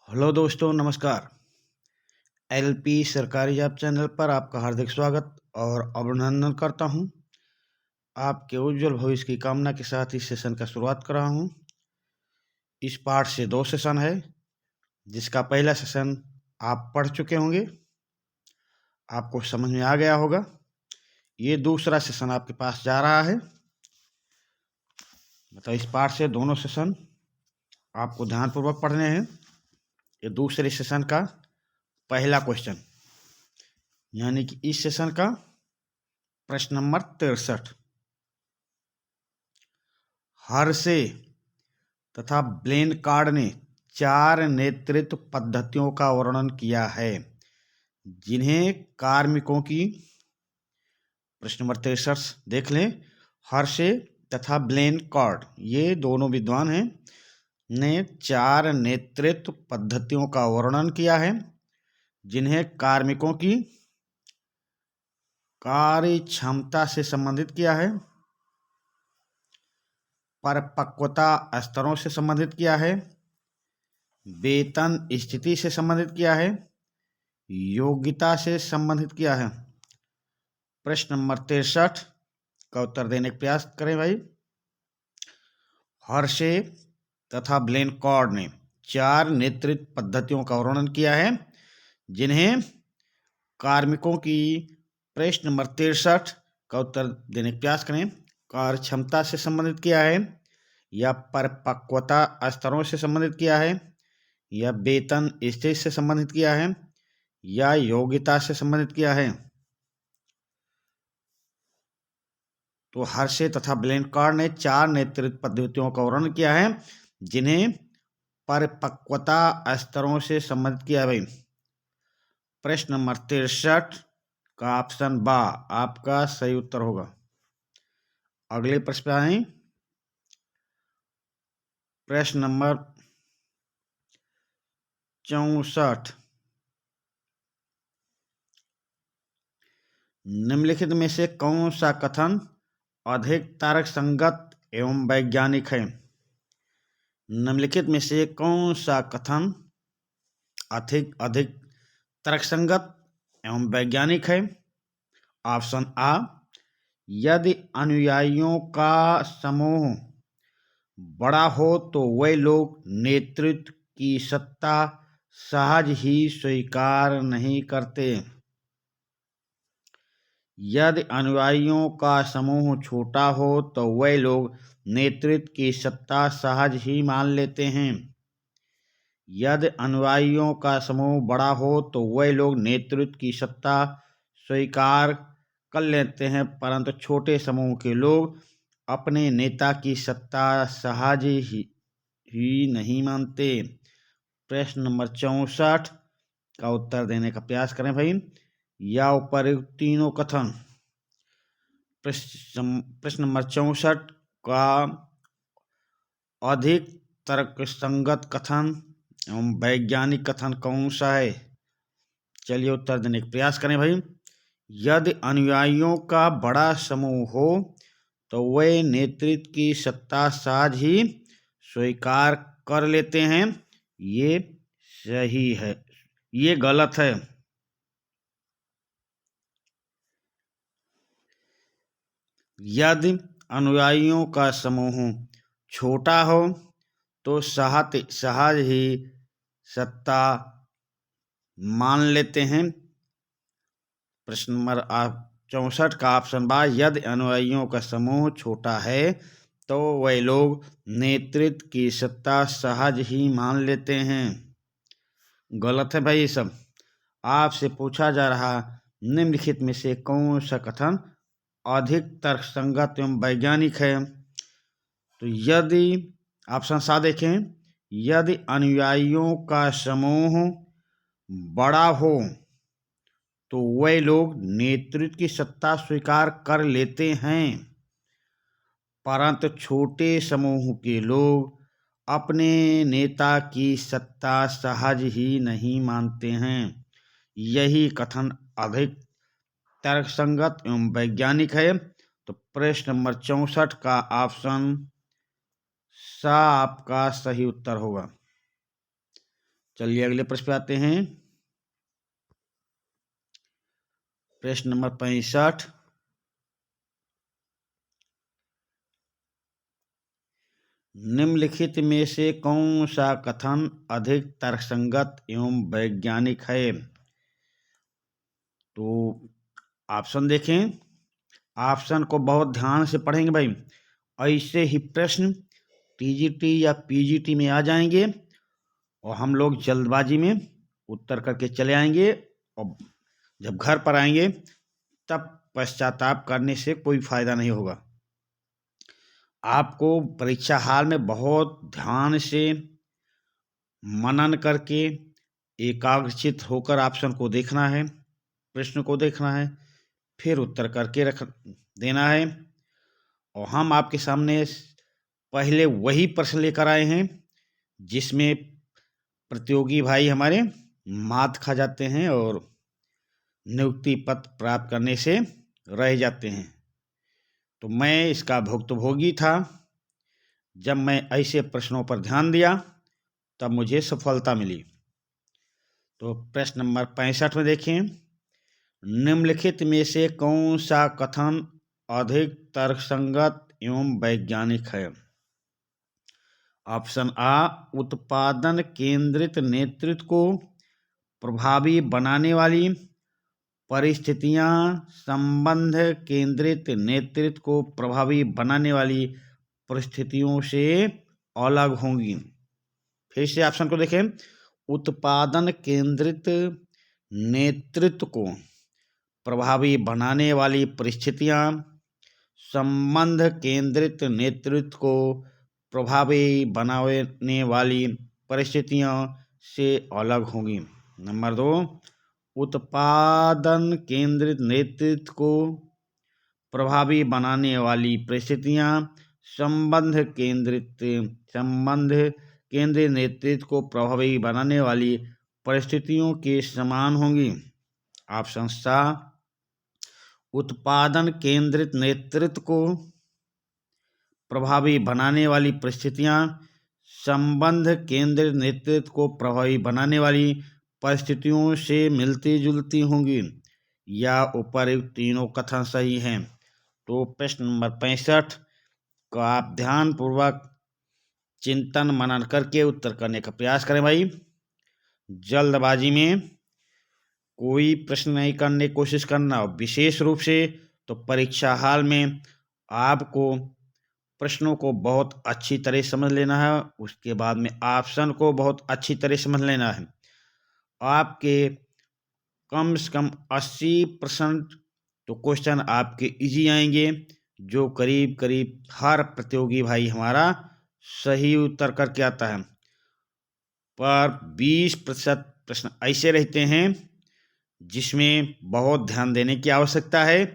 Hello दोस्तों, नमस्कार। LP सरकारी जॉब चैनल पर आपका हार्दिक स्वागत और अभिनंदन करता हूं। आपके उज्जवल भविष्य की कामना के साथ इस सेशन का शुरुआत कर रहा हूं। इस पाठ से 2 सेशन है, जिसका पहला सेशन आप पढ़ चुके होंगे, आपको समझ में आ गया होगा। ये दूसरा सेशन आपके पास जा रहा है। मतलब इस पाठ से दोनों सेशन आपको ध्यानपूर्वक पढ़ने हैं। ये दूसरे सेशन का पहला क्वेश्चन, यानी कि इस सेशन का प्रश्न नंबर 63। हर्षे तथा ब्लेन कार्ड ने 4 नेतृत्व पद्धतियों का वर्णन किया है, जिन्हें कार्मिकों की, प्रश्न नंबर 63 देख लें। हर्षे तथा ब्लेन कार्ड, ये दोनों विद्वान हैं, ने 4 नेतृत्व पद्धतियों का वर्णन किया है, जिन्हें कार्मिकों की कार्य क्षमता से संबंधित किया है, परिपक्वता स्तरों से संबंधित किया है, वेतन स्थिति से संबंधित किया है, योग्यता से संबंधित किया है। प्रश्न नंबर 63 का उत्तर देने का प्रयास करें भाई। हर्षे तथा ब्लेन कार्ड ने 4 नेतृत्व पद्धतियों का वर्णन किया है, जिन्हें कार्मिकों की, प्रश्न नंबर 63 का उत्तर देने का प्रयास करें, कार्य क्षमता से संबंधित किया है, या परिपक्वता स्तरों से संबंधित किया है, या वेतन स्थिति से संबंधित किया है, या योग्यता से संबंधित किया है। तो हर्षे तथा ब्लेन कार्ड ने 4 नेतृत्व पद्धतियों का वर्णन किया है, जिन्हें परिपक्वता स्तरों से संबंधित किया है भाई। प्रश्न नंबर 63 का ऑप्शन बा आपका सही उत्तर होगा। अगले प्रश्न पे आए। प्रश्न नंबर 64। निम्नलिखित में से कौन सा कथन अधिक तर्कसंगत एवं वैज्ञानिक है? निम्नलिखित में से कौन सा कथन अधिक तर्कसंगत एवं वैज्ञानिक है? ऑप्शन आ, यदि अनुयायियों का समूह बड़ा हो तो वे लोग नेतृत्व की सत्ता सहज ही स्वीकार नहीं करते। यदि अनुयायियों का समूह छोटा हो तो वे लोग नेतृत्व की सत्ता सहज ही मान लेते हैं। यदि अनुयायियों का समूह बड़ा हो तो वे लोग नेतृत्व की सत्ता स्वीकार कर लेते हैं, परंतु छोटे समूह के लोग अपने नेता की सत्ता सहज ही नहीं मानते। प्रश्न नंबर 64 का उत्तर देने का प्रयास करें भाई। या उपर्युक्त तीनों कथन, प्रश्न नंबर 64 का अधिक तर्कसंगत कथन एवं वैज्ञानिक कथन कौन सा है? चलिए उत्तर देने का प्रयास करें भाई। यदि अनुयायियों का बड़ा समूह हो तो वे नेतृत्व की सत्ता सहज ही स्वीकार कर लेते हैं। ये सही है, ये गलत है। यदि अनुयायियों का समूह छोटा हो तो सहज ही सत्ता मान लेते हैं। प्रश्न नंबर 64 का ऑप्शन बा, यदि अनुयायियों का समूह छोटा है तो वे लोग नेतृत्व की सत्ता सहज ही मान लेते हैं। गलत है भाई ये सब। आपसे पूछा जा रहा, निम्नलिखित में से कौन सा कथन अधिक तर्कसंगत एवं वैज्ञानिक है? तो यदि ऑप्शन सा देखें, यदि अनुयायियों का समूह बड़ा हो तो वे लोग नेतृत्व की सत्ता स्वीकार कर लेते हैं, परंतु छोटे समूह के लोग अपने नेता की सत्ता सहज ही नहीं मानते हैं। यही कथन अधिक तर्कसंगत एवं वैज्ञानिक है। तो प्रश्न नंबर 64 का ऑप्शन सा आपका सही उत्तर होगा। चलिए अगले प्रश्न पे आते हैं। प्रश्न नंबर 65। निम्नलिखित में से कौन सा कथन अधिक तर्कसंगत एवं वैज्ञानिक है? तो ऑप्शन देखें। ऑप्शन को बहुत ध्यान से पढ़ेंगे भाई। ऐसे ही प्रश्न टीजीटी या पीजीटी में आ जाएंगे और हम लोग जल्दबाजी में उत्तर करके चले आएंगे और जब घर पर आएंगे तब पश्चाताप करने से कोई फायदा नहीं होगा। आपको परीक्षा हाल में बहुत ध्यान से मनन करके एकाग्रचित होकर ऑप्शन को देखना है, प्रश्न को देखना है, फिर उत्तर करके रख देना है। और हम आपके सामने पहले वही प्रश्न लेकर आए हैं जिसमें प्रतियोगी भाई हमारे मात खा जाते हैं और नियुक्ति पत्र प्राप्त करने से रह जाते हैं। तो मैं इसका भुक्तभोगी था। जब मैं ऐसे प्रश्नों पर ध्यान दिया तब मुझे सफलता मिली। तो प्रश्न नंबर 65 में देखें। निम्नलिखित में से कौन सा कथन अधिक तर्कसंगत एवं वैज्ञानिक है? ऑप्शन आ, उत्पादन केंद्रित नेतृत्व को प्रभावी बनाने वाली परिस्थितियां संबंध केंद्रित नेतृत्व को प्रभावी बनाने वाली परिस्थितियों से अलग होंगी। फिर से ऑप्शन को देखें। उत्पादन केंद्रित नेतृत्व को प्रभावी बनाने वाली परिस्थितियां संबंध केंद्रित नेतृत्व को प्रभावी बनाने वाली परिस्थितियों से अलग होंगी। नंबर 2, उत्पादन केंद्रित नेतृत्व को प्रभावी बनाने वाली परिस्थितियां संबंध केंद्रित नेतृत्व को प्रभावी बनाने वाली परिस्थितियों के समान होंगी। ऑप्शन सा, उत्पादन केंद्रित नेतृत्व को प्रभावी बनाने वाली परिस्थितियां संबंध केंद्रित नेतृत्व को प्रभावी बनाने वाली परिस्थितियों से मिलती जुलती होंगी, या उपर्युक्त तीनों कथन सही हैं। तो प्रश्न नंबर 65 का आप ध्यानपूर्वक चिंतन मनन करके उत्तर करने का प्रयास करें भाई। जल्दबाजी में कोई प्रश्न नहीं करने की कोशिश करना, और विशेष रूप से तो परीक्षा हाल में आपको प्रश्नों को बहुत अच्छी तरह समझ लेना है। उसके बाद में ऑप्शन को बहुत अच्छी तरह समझ लेना है। आपके कम से कम 80% तो क्वेश्चन आपके इजी आएंगे, जो करीब करीब हर प्रतियोगी भाई हमारा सही उत्तर करके आता है। पर 20% प्रश्न ऐसे रहते हैं जिसमें बहुत ध्यान देने की आवश्यकता है।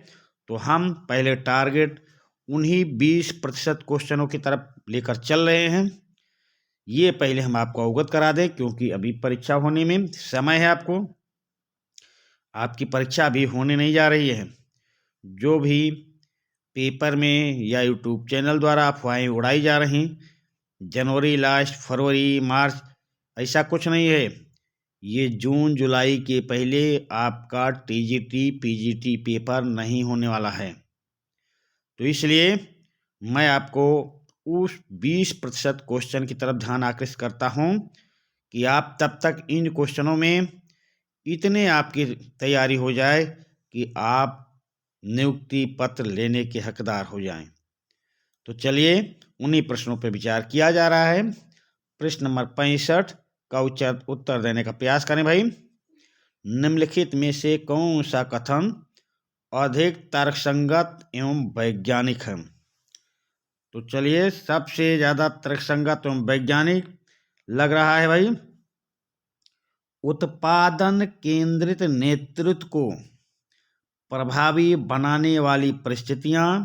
तो हम पहले टारगेट उन्हीं 20% क्वेश्चनों की तरफ लेकर चल रहे हैं। ये पहले हम आपको अवगत करा दें, क्योंकि अभी परीक्षा होने में समय है। आपकी परीक्षा अभी होने नहीं जा रही है। जो भी पेपर में या यूट्यूब चैनल द्वारा अफवाहें उड़ाई जा रही, जनवरी लास्ट, फरवरी, मार्च, ऐसा कुछ नहीं है। ये जून जुलाई के पहले आपका टीजीटी पीजीटी पेपर नहीं होने वाला है। तो इसलिए मैं आपको उस 20% क्वेश्चन की तरफ ध्यान आकर्षित करता हूं कि आप तब तक इन क्वेश्चनों में इतने आपकी तैयारी हो जाए कि आप नियुक्ति पत्र लेने के हकदार हो जाएं। तो चलिए उन्हीं प्रश्नों पर विचार किया जा रहा है। प्रश्न नंबर 65 का उत्तर देने का प्रयास करें भाई। निम्नलिखित में से कौन सा कथन अधिक तर्कसंगत एवं वैज्ञानिक है? तो चलिए, सबसे ज्यादा तर्कसंगत एवं वैज्ञानिक लग रहा है भाई, उत्पादन केंद्रित नेतृत्व को प्रभावी बनाने वाली परिस्थितियां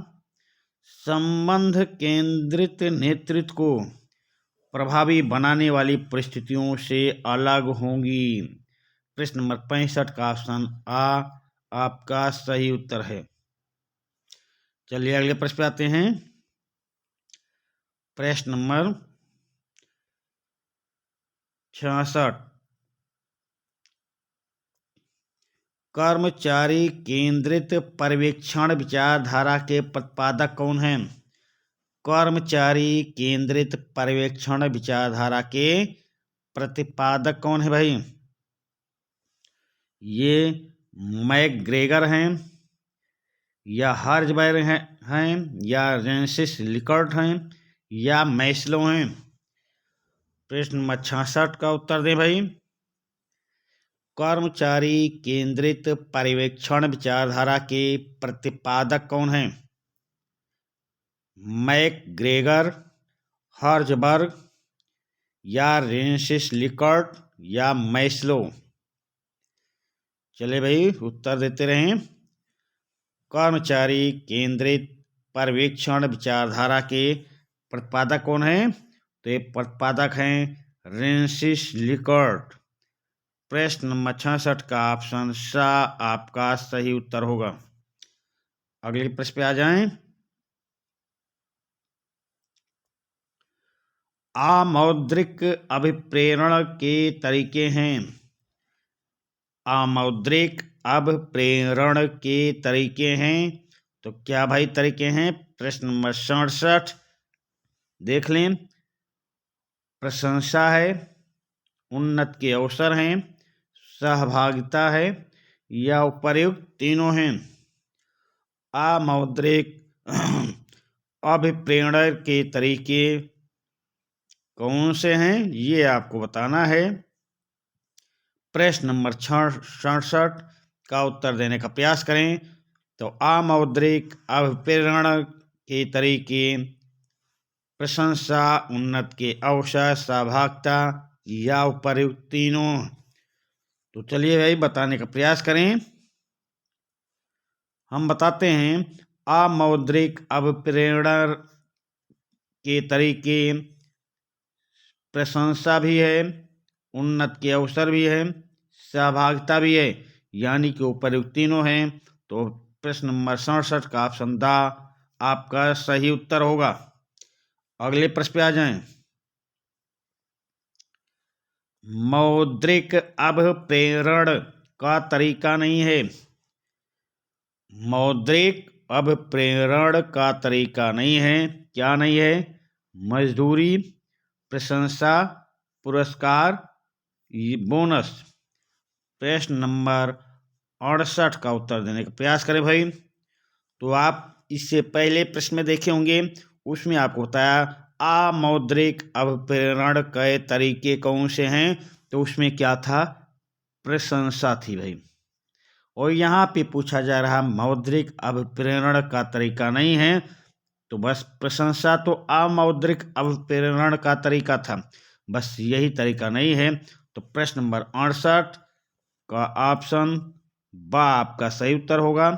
संबंध केंद्रित नेतृत्व को प्रभावी बनाने वाली परिस्थितियों से अलग होंगी। प्रश्न नंबर 65 का ऑप्शन आ आपका सही उत्तर है। चलिए अगले प्रश्न पे आते हैं। प्रश्न नंबर 66। कर्मचारी केंद्रित पर्यवेक्षण विचारधारा के प्रतिपादक कौन हैं? कर्मचारी केंद्रित पर्यवेक्षण विचारधारा के प्रतिपादक कौन है भाई? ये मैकग्रेगर हैं, या हर्जबर्ग हैं, या रेंसिस लिकर्ट हैं, या मैस्लो हैं? प्रश्न नंबर 66 का उत्तर दें भाई। कर्मचारी केंद्रित पर्यवेक्षण विचारधारा के प्रतिपादक कौन हैं? मैकग्रेगर, हर्जबर्ग, या रेंसिस लिकर्ट, या मैस्लो? चले भाई उत्तर देते रहें। कर्मचारी केंद्रित पर्यवेक्षण विचारधारा के प्रतिपादक कौन हैं? तो ये प्रतिपादक हैं रेंसिस लिकर्ट। प्रश्न नंबर 66 का ऑप्शन सा आपका सही उत्तर होगा। अगले प्रश्न पे आ जाएं। अमौद्रिक अभिप्रेरण के तरीके हैं। अमौद्रिक अभिप्रेरण के तरीके हैं, तो क्या भाई तरीके हैं? प्रश्न नंबर 67 देख लें। प्रशंसा है, उन्नत के अवसर हैं, सहभागिता है, या उपर्युक्त तीनों हैं? अमौद्रिक अभिप्रेरण के तरीके कौन से हैं, ये आपको बताना है। प्रश्न नंबर 67 का उत्तर देने का प्रयास करें। तो अमौद्रिक अभिप्रेरण के तरीके प्रशंसा, उन्नत के अवसर, सहभागिता, या उपर्युक्त तीनों? तो चलिए भाई बताने का प्रयास करें। हम बताते हैं अमौद्रिक अभिप्रेरण के तरीके प्रशंसा भी है, उन्नत के अवसर भी है, सहभागिता भी है, यानी कि उपर्युक्त तीनों हैं। तो प्रश्न नंबर 67 का ऑप्शन दा आपका सही उत्तर होगा। अगले प्रश्न पे आ जाएं। मौद्रिक अभिप्रेरण का तरीका नहीं है। मौद्रिक अभिप्रेरण का तरीका नहीं है। क्या नहीं है? मजदूरी, प्रशंसा, पुरस्कार, बोनस? प्रश्न नंबर 68 का उत्तर देने का प्रयास करें भाई। तो आप इससे पहले प्रश्न में देखे होंगे, उसमें आपको बताया अमौद्रिक अभिप्रेरण के तरीके कौन से हैं, तो उसमें क्या था? प्रशंसा थी भाई। और यहाँ पे पूछा जा रहा मौद्रिक अभिप्रेरण का तरीका नहीं है, तो बस प्रशंसा तो अमौद्रिक अभिप्रेरण का तरीका था, बस यही तरीका नहीं है। तो प्रश्न नंबर 68 का ऑप्शन बा आपका सही उत्तर होगा।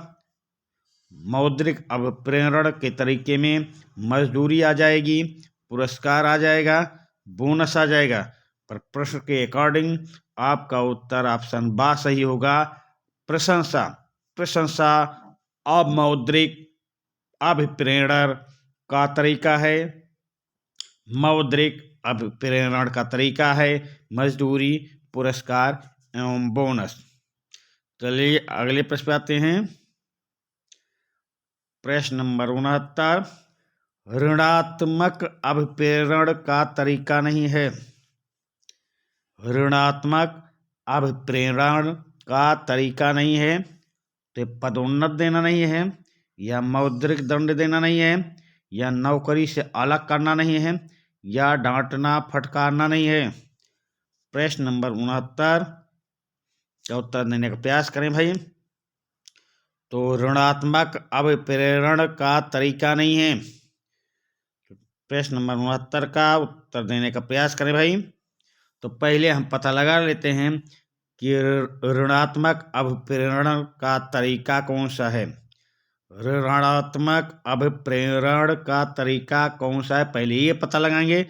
मौद्रिक अभिप्रेरण के तरीके में मजदूरी आ जाएगी, पुरस्कार आ जाएगा, बोनस आ जाएगा, पर प्रश्न के अकॉर्डिंग आपका उत्तर ऑप्शन बा सही होगा। प्रशंसा। प्रशंसा अमौद्रिक अभिप्रेरण का तरीका है। मौद्रिक अभिप्रेरण का तरीका है मजदूरी, पुरस्कार एवं बोनस। चलिए अगले प्रश्न पे आते हैं। प्रश्न नंबर 69, ऋणात्मक अभिप्रेरण का तरीका नहीं है। ऋणात्मक अभिप्रेरण का तरीका नहीं है, तो पदोन्नत देना नहीं है, या मौद्रिक दंड देना नहीं है, या नौकरी से अलग करना नहीं है, या डांटना फटकारना नहीं है। प्रश्न नंबर 69 का उत्तर देने का प्रयास करें भाई। तो ऋणात्मक अभिप्रेरण का तरीका नहीं है। प्रश्न नंबर 69 का उत्तर देने का प्रयास करें भाई। तो पहले हम पता लगा लेते हैं कि ऋणात्मक अभिप्रेरण का तरीका कौन सा है। ऋणात्मक अभिप्रेरण का तरीका कौन सा है, पहले ये पता लगाएंगे,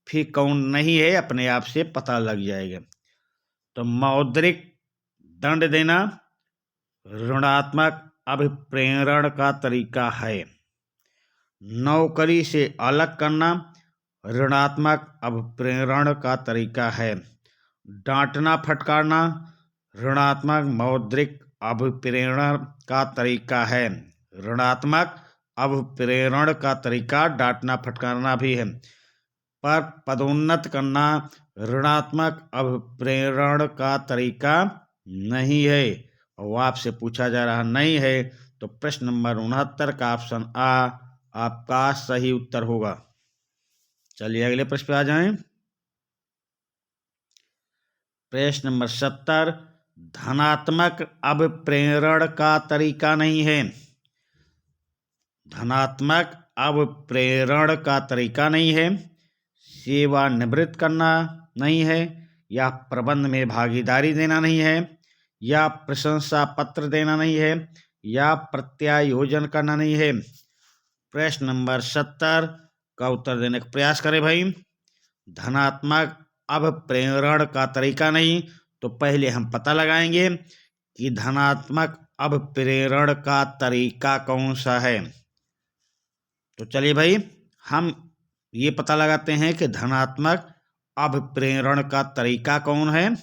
फिर कौन नहीं है अपने आप से पता लग जाएगा। तो मौद्रिक दंड देना ऋणात्मक अभिप्रेरण का तरीका है। नौकरी से अलग करना ऋणात्मक अभिप्रेरण का तरीका है। डांटना फटकारना ऋणात्मक मौद्रिक अभिप्रेरण का तरीका है। ऋणात्मक अभिप्रेरण का तरीका डांटना फटकारना भी है, पर पदोन्नत करना ऋणात्मक अभिप्रेरण का तरीका नहीं है। और आपसे पूछा जा रहा नहीं है, तो प्रश्न नंबर 69 का ऑप्शन आ आपका सही उत्तर होगा। चलिए अगले प्रश्न पे आ जाएं। प्रश्न नंबर 70 धनात्मक अभिप्रेरण का तरीका नहीं है। धनात्मक अभिप्रेरण का तरीका नहीं है, सेवानिवृत्त करना नहीं है, या प्रबंध में भागीदारी देना नहीं है, या प्रशंसा पत्र देना नहीं है, या प्रत्यायोजन करना नहीं है। प्रश्न नंबर 70 का उत्तर देने का प्रयास करें भाई। धनात्मक अभिप्रेरण का तरीका नहीं, तो पहले हम पता लगाएंगे कि धनात्मक अभिप्रेरण का तरीका कौन सा है। तो चलिए भाई हम ये पता लगाते हैं कि धनात्मक अभिप्रेरण का तरीका कौन है।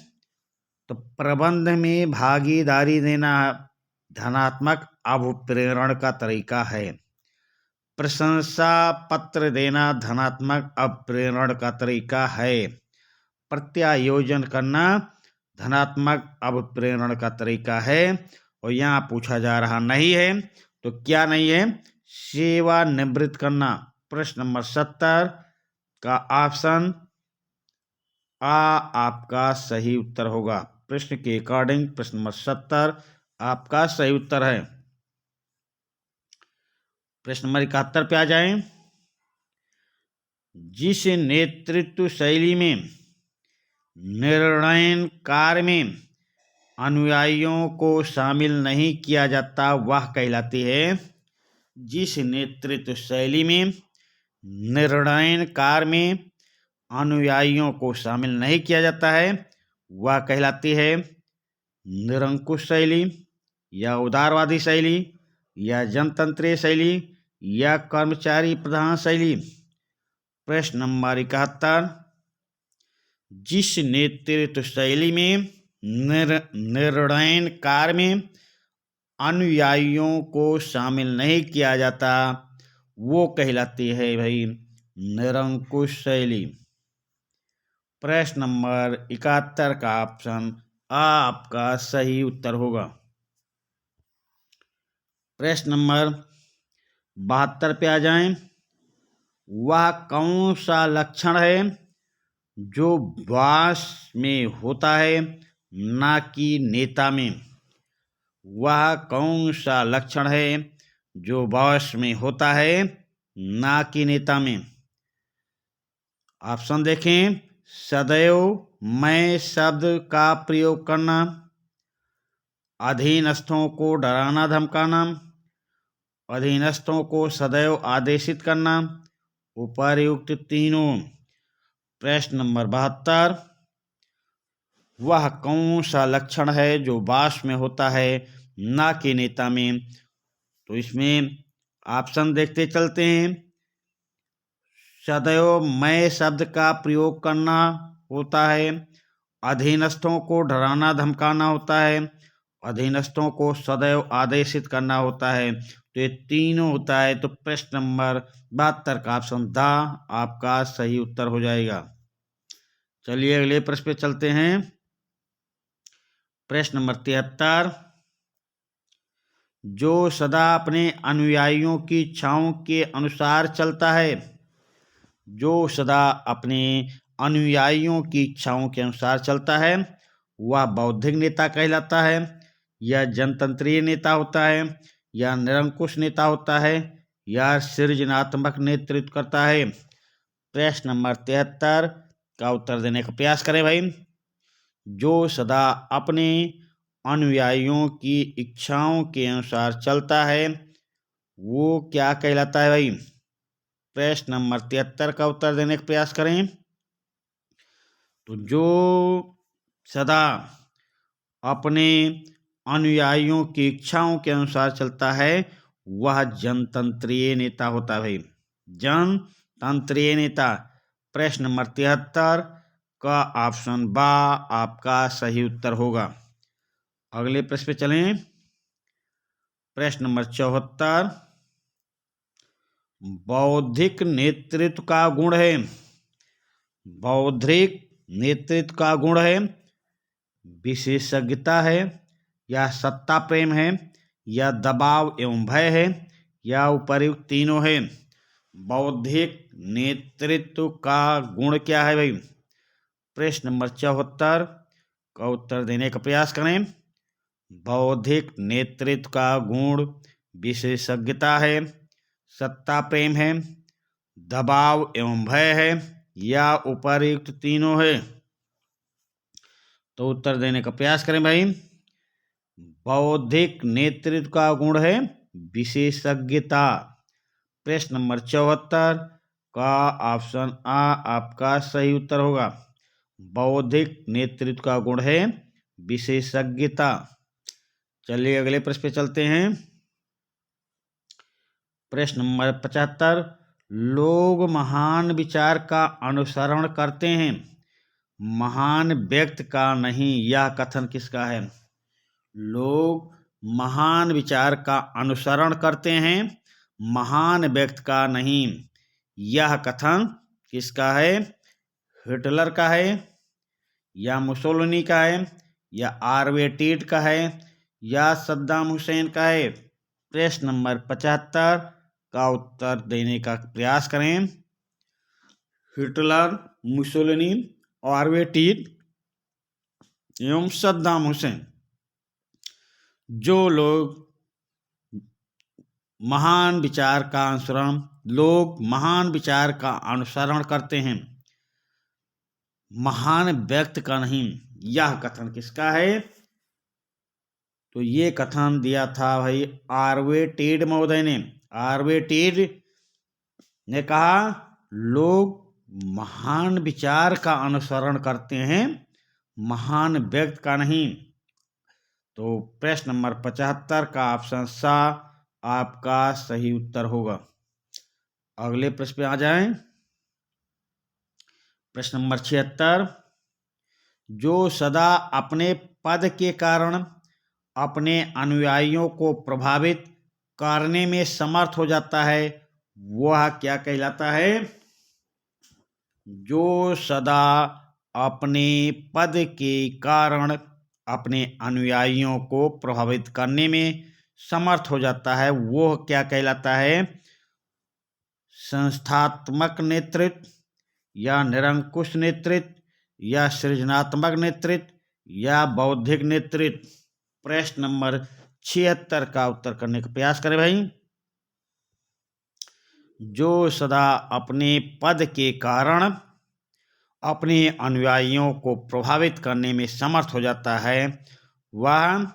तो प्रबंध में भागीदारी देना धनात्मक अभिप्रेरण का तरीका है। प्रशंसा पत्र देना धनात्मक अभिप्रेरण का तरीका है। प्रत्यायोजन करना धनात्मक अभिप्रेरण का तरीका है। और यहाँ पूछा जा रहा नहीं है, तो क्या नहीं है? सेवानिवृत्त करना। प्रश्न नंबर 70 का ऑप्शन आ आपका सही उत्तर होगा। प्रश्न के अकॉर्डिंग प्रश्न नंबर 70 आपका सही उत्तर है। प्रश्न नंबर 71 पे आ जाएं। जिस नेतृत्व शैली में निर्णय कार्य में अनुयायियों को शामिल नहीं किया जाता वह कहलाती है। जिस नेतृत्व शैली में निर्णय कार्य में अनुयायियों को शामिल नहीं किया जाता है वह कहलाती है निरंकुश शैली, या उदारवादी शैली, या जनतंत्रीय शैली, या कर्मचारी प्रधान शैली। प्रश्न नंबर 71 जिस नेतृत्व शैली में निर्णय कार्य में अनुयायियों को शामिल नहीं किया जाता वो कहलाती है भाई निरंकुश शैली। प्रश्न नंबर 71 का ऑप्शन आपका सही उत्तर होगा। प्रश्न नंबर 72 पे आ जाएं। वह कौन सा लक्षण है जो बॉस में होता है ना कि नेता में? वह कौन सा लक्षण है जो बॉस में होता है ना कि नेता में? ऑप्शन देखें। सदैव मैं शब्द का प्रयोग करना, अधीनस्थों को डराना धमकाना, अधीनस्थों को सदैव आदेशित करना, उपर्युक्त तीनों। प्रश्न नंबर 72 वह कौन सा लक्षण है जो बॉस में होता है ना कि नेता में? तो इसमें ऑप्शन देखते चलते हैं। सदैव मैं शब्द का प्रयोग करना होता है, अधीनस्थों को डराना धमकाना होता है, अधीनस्थों को सदैव आदेशित करना होता है। तो ये तीनों होता है। तो प्रश्न नंबर 72 का ऑप्शन द आपका सही उत्तर हो जाएगा। चलिए अगले प्रश्न पे चलते हैं। प्रश्न नंबर 73 जो सदा अपने अनुयायियों की इच्छाओं के अनुसार चलता है, जो सदा अपने अनुयायियों की इच्छाओं के अनुसार चलता है वह बौद्धिक नेता कहलाता है, या जनतंत्रीय नेता होता है, या निरंकुश नेता होता है, या सृजनात्मक नेतृत्व करता है। प्रश्न नंबर 73 का उत्तर देने का प्रयास करें भाई। जो सदा अपने अनुयायियों की इच्छाओं के अनुसार चलता है वो क्या कहलाता है भाई? प्रश्न नंबर 73 का उत्तर देने का प्रयास करें। तो जो सदा अपने अनुयायियों की इच्छाओं के अनुसार चलता है वह जनतंत्रीय नेता होता है भाई, जनतंत्रीय नेता। प्रश्न नंबर 73 का ऑप्शन बा आपका सही उत्तर होगा। अगले प्रश्न पे चलें। प्रश्न नंबर 74, बौद्धिक नेतृत्व का गुण है। बौद्धिक नेतृत्व का गुण है विशेषज्ञता है, या सत्ता प्रेम है, या दबाव एवं भय है, या उपर्युक्त तीनों है। बौद्धिक नेतृत्व का गुण क्या है भाई? प्रश्न नंबर 74 का उत्तर देने का प्रयास करें। बौद्धिक नेतृत्व का गुण विशेषज्ञता है, सत्ता प्रेम है, दबाव एवं भय है, या उपर्युक्त तीनों है। तो उत्तर देने का प्रयास करें भाई। बौद्धिक नेतृत्व का गुण है विशेषज्ञता। प्रश्न नंबर 74 का ऑप्शन आ आपका सही उत्तर होगा। बौद्धिक नेतृत्व का गुण है विशेषज्ञता। चलिए अगले प्रश्न पे चलते हैं। प्रश्न नंबर 75, लोग महान विचार का अनुसरण करते हैं, महान व्यक्ति का नहीं। यह कथन किसका है? लोग महान विचार का अनुसरण करते हैं, महान व्यक्ति का नहीं। यह कथन किसका है? हिटलर का है, या मुसोलिनी का है, या आर्वेटीड का है, या सद्दाम हुसैन का है। प्रश्न नंबर 75 का उत्तर देने का प्रयास करें। हिटलर, मुसोलिनी, आर्वेटीड एवं सद्दाम हुसैन। जो लोग महान विचार का अनुसरण, लोग महान विचार का अनुसरण करते हैं, महान व्यक्ति का नहीं। यह कथन किसका है? तो ये कथन दिया था भाई आर्वेटीड महोदय ने। आर्वेटीड ने कहा लोग महान विचार का अनुसरण करते हैं, महान व्यक्ति का नहीं। तो प्रश्न नंबर 75 का ऑप्शन सा आपका सही उत्तर होगा। अगले प्रश्न पे आ जाएं। प्रश्न नंबर 76, जो सदा अपने पद के कारण अपने अनुयायियों को प्रभावित करने में समर्थ हो जाता है, वह क्या कहलाता है? जो सदा अपने पद के कारण अपने अनुयायियों को प्रभावित करने में समर्थ हो जाता है, वह क्या कहलाता है? संस्थात्मक नेतृत्व, या निरंकुश नेतृत्व, या सृजनात्मक नेतृत्व, या बौद्धिक नेतृत्व। प्रश्न नंबर 76 का उत्तर करने का प्रयास करें भाई। जो सदा अपने पद के कारण अपने अनुयायियों को प्रभावित करने में समर्थ हो जाता है, वह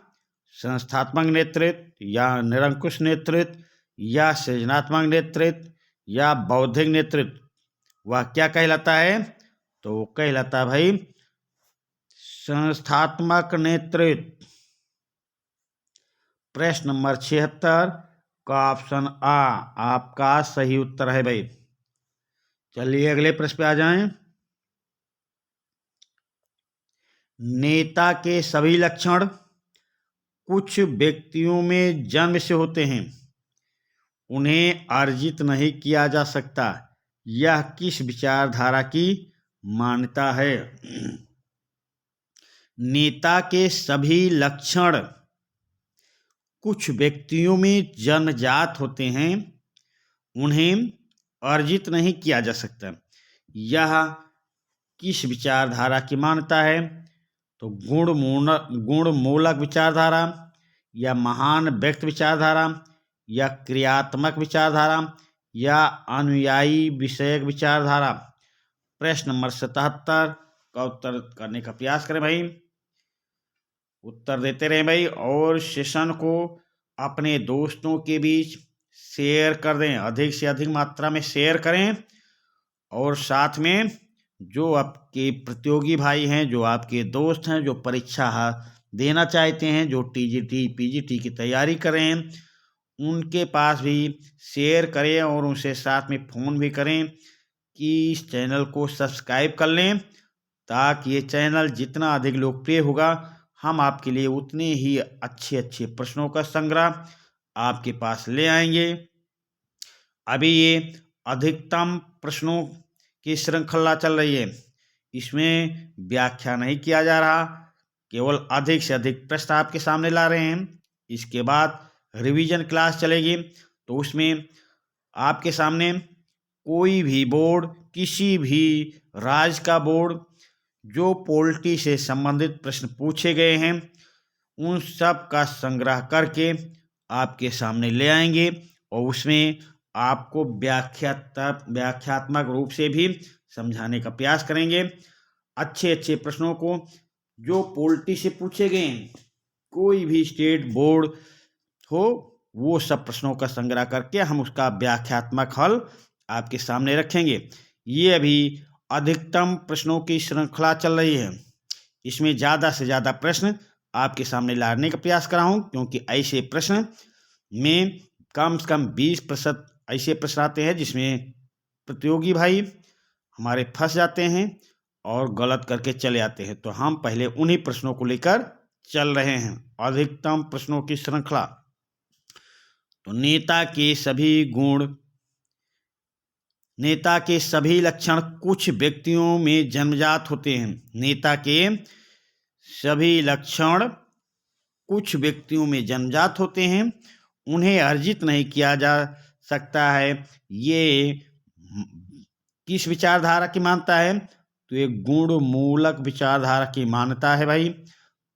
संस्थात्मक नेतृत्व, या निरंकुश नेतृत्व, या सृजनात्मक नेतृत्व, या बौद्धिक नेतृत्व, वह क्या कहलाता है? तो कहलाता भाई संस्थात्मक नेतृत्व। प्रश्न नंबर 76 का ऑप्शन आ आपका सही उत्तर है भाई। चलिए अगले प्रश्न पे आ जाएं। नेता के सभी लक्षण कुछ व्यक्तियों में जन्म से होते हैं, उन्हें अर्जित नहीं किया जा सकता। यह किस विचारधारा की मान्यता है? नेता के सभी लक्षण कुछ व्यक्तियों में जन्मजात होते हैं, उन्हें अर्जित नहीं किया जा सकता। यह किस विचारधारा की मान्यता है? तो गुणमूलक विचारधारा, या महान व्यक्ति विचारधारा, या क्रियात्मक विचारधारा, या अनुयायी विषयक विचारधारा। प्रश्न नंबर 77 का उत्तर करने का प्रयास करें भाई। उत्तर देते रहें भाई, और सेशन को अपने दोस्तों के बीच शेयर कर दें, अधिक से अधिक मात्रा में शेयर करें। और साथ में जो आपके प्रतियोगी भाई हैं, जो आपके दोस्त हैं, जो परीक्षा देना चाहते हैं, जो टीजीटी पीजीटी की तैयारी कर रहे हैं, उनके पास भी शेयर करें, और उनसे साथ में फ़ोन भी करें कि इस चैनल को सब्सक्राइब कर लें, ताकि ये चैनल जितना अधिक लोकप्रिय होगा, हम आपके लिए उतने ही अच्छे अच्छे प्रश्नों का संग्रह आपके पास ले आएंगे। अभी ये अधिकतम प्रश्नों की श्रृंखला चल रही है, इसमें व्याख्या नहीं किया जा रहा, केवल अधिक से अधिक प्रश्न आपके सामने ला रहे हैं। इसके बाद रिवीजन क्लास चलेगी, तो उसमें आपके सामने कोई भी बोर्ड, किसी भी राज्य का बोर्ड, जो पॉलिटी से संबंधित प्रश्न पूछे गए हैं उन सब का संग्रह करके आपके सामने ले आएंगे और उसमें आपको व्याख्यात्मक रूप से भी समझाने का प्रयास करेंगे। अच्छे अच्छे प्रश्नों को जो पॉलिटी से पूछे गए हैं, कोई भी स्टेट बोर्ड हो, वो सब प्रश्नों का संग्रह करके हम उसका व्याख्यात्मक हल आपके सामने रखेंगे। ये अभी अधिकतम प्रश्नों की श्रृंखला चल रही है, इसमें ज़्यादा से ज़्यादा प्रश्न आपके सामने लाने का प्रयास कर रहा हूँ, क्योंकि ऐसे प्रश्न में कम से कम 20% ऐसे प्रश्न आते हैं जिसमें प्रतियोगी भाई हमारे फंस जाते हैं और गलत करके चले आते हैं। तो हम पहले उन्हीं प्रश्नों को लेकर चल रहे हैं, अधिकतम प्रश्नों की श्रृंखला। तो नेता के सभी गुण, नेता के सभी लक्षण कुछ व्यक्तियों में जन्मजात होते हैं। नेता के सभी लक्षण कुछ व्यक्तियों में जन्मजात होते हैं, उन्हें अर्जित नहीं किया जा सकता है। ये किस विचारधारा की मानता है? तो ये गुण मूलक विचारधारा की मान्यता है भाई।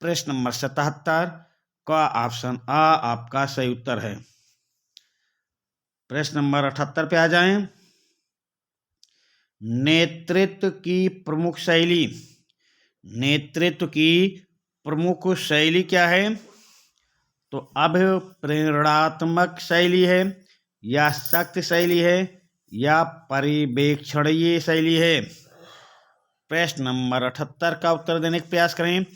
प्रश्न नंबर 77 का ऑप्शन आ आपका सही उत्तर है। प्रश्न नंबर 78 पे आ जाएं। नेतृत्व की प्रमुख शैली, नेतृत्व की प्रमुख शैली क्या है? तो अभिप्रेरणात्मक शैली है, या शक्ति शैली है, या परिवेक्षणीय शैली है? प्रश्न नंबर 78 का उत्तर देने का प्रयास करें।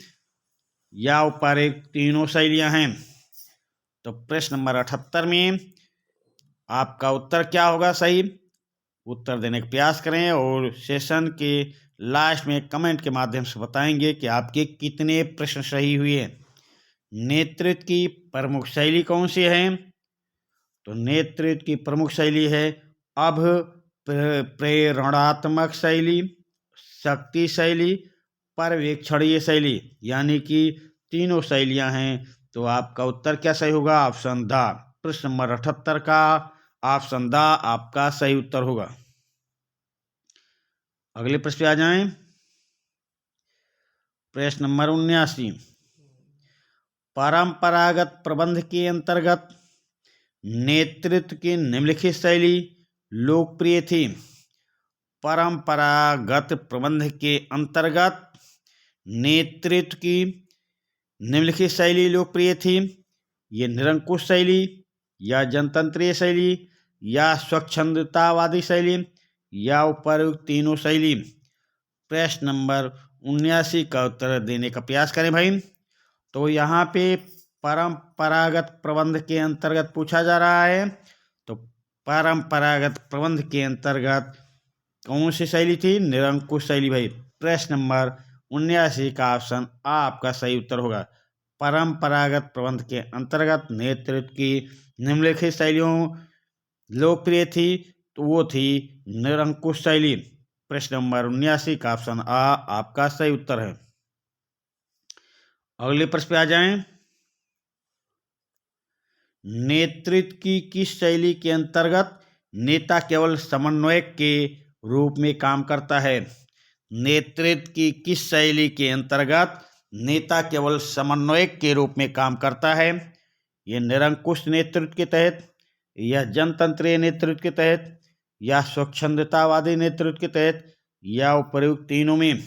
या ऊपर एक तीनों शैलियां हैं। तो प्रश्न नंबर 78 में आपका उत्तर क्या होगा सही? उत्तर देने का प्रयास करें और सेशन के लास्ट में कमेंट के माध्यम से बताएंगे कि आपके कितने प्रश्न सही हुए। नेतृत्व की प्रमुख शैली कौन सी है? तो नेतृत्व की प्रमुख शैली है अभिप्रेरणात्मक शैली, शक्ति शैली, पर्यवेक्षणीय शैली, यानी कि तीनों शैलियां हैं। तो आपका उत्तर क्या सही होगा? Option the. प्रश्न नंबर 78 का ऑप्शन द आपका सही उत्तर होगा। अगले प्रश्न पे आ जाएं। प्रश्न नंबर 79, परंपरागत प्रबंध के अंतर्गत नेतृत्व की निम्नलिखित शैली लोकप्रिय थी। परंपरागत प्रबंध के अंतर्गत नेतृत्व की निम्नलिखित शैली लोकप्रिय थी। ये निरंकुश शैली, या जनतंत्रीय शैली, या स्वच्छंदतावादी शैली, या उपयुक्त तीनों शैली? प्रश्न नंबर 79 का उत्तर देने का प्रयास करें भाई। तो यहाँ पे परंपरागत प्रबंध के अंतर्गत पूछा जा रहा है। तो परंपरागत प्रबंध के अंतर्गत कौन सी शैली थी? निरंकुश शैली भाई। प्रश्न नंबर 79 का ऑप्शन आ आपका सही उत्तर होगा। परंपरागत प्रबंध के अंतर्गत नेतृत्व की निम्नलिखित शैलियों लोकप्रिय थी, तो वो थी निरंकुश शैली। प्रश्न नंबर 79 का ऑप्शन आ आपका सही उत्तर है। अगले प्रश्न पे आ जाएं। नेतृत्व की किस शैली के अंतर्गत नेता केवल समन्वयक के रूप में काम करता है? नेतृत्व की किस शैली के अंतर्गत नेता केवल समन्वयक के रूप में काम करता है? ये निरंकुश नेतृत्व के तहत, या जनतंत्रीय नेतृत्व के तहत, या स्वच्छंदतावादी नेतृत्व के तहत, या उपयुक्त तीनों में?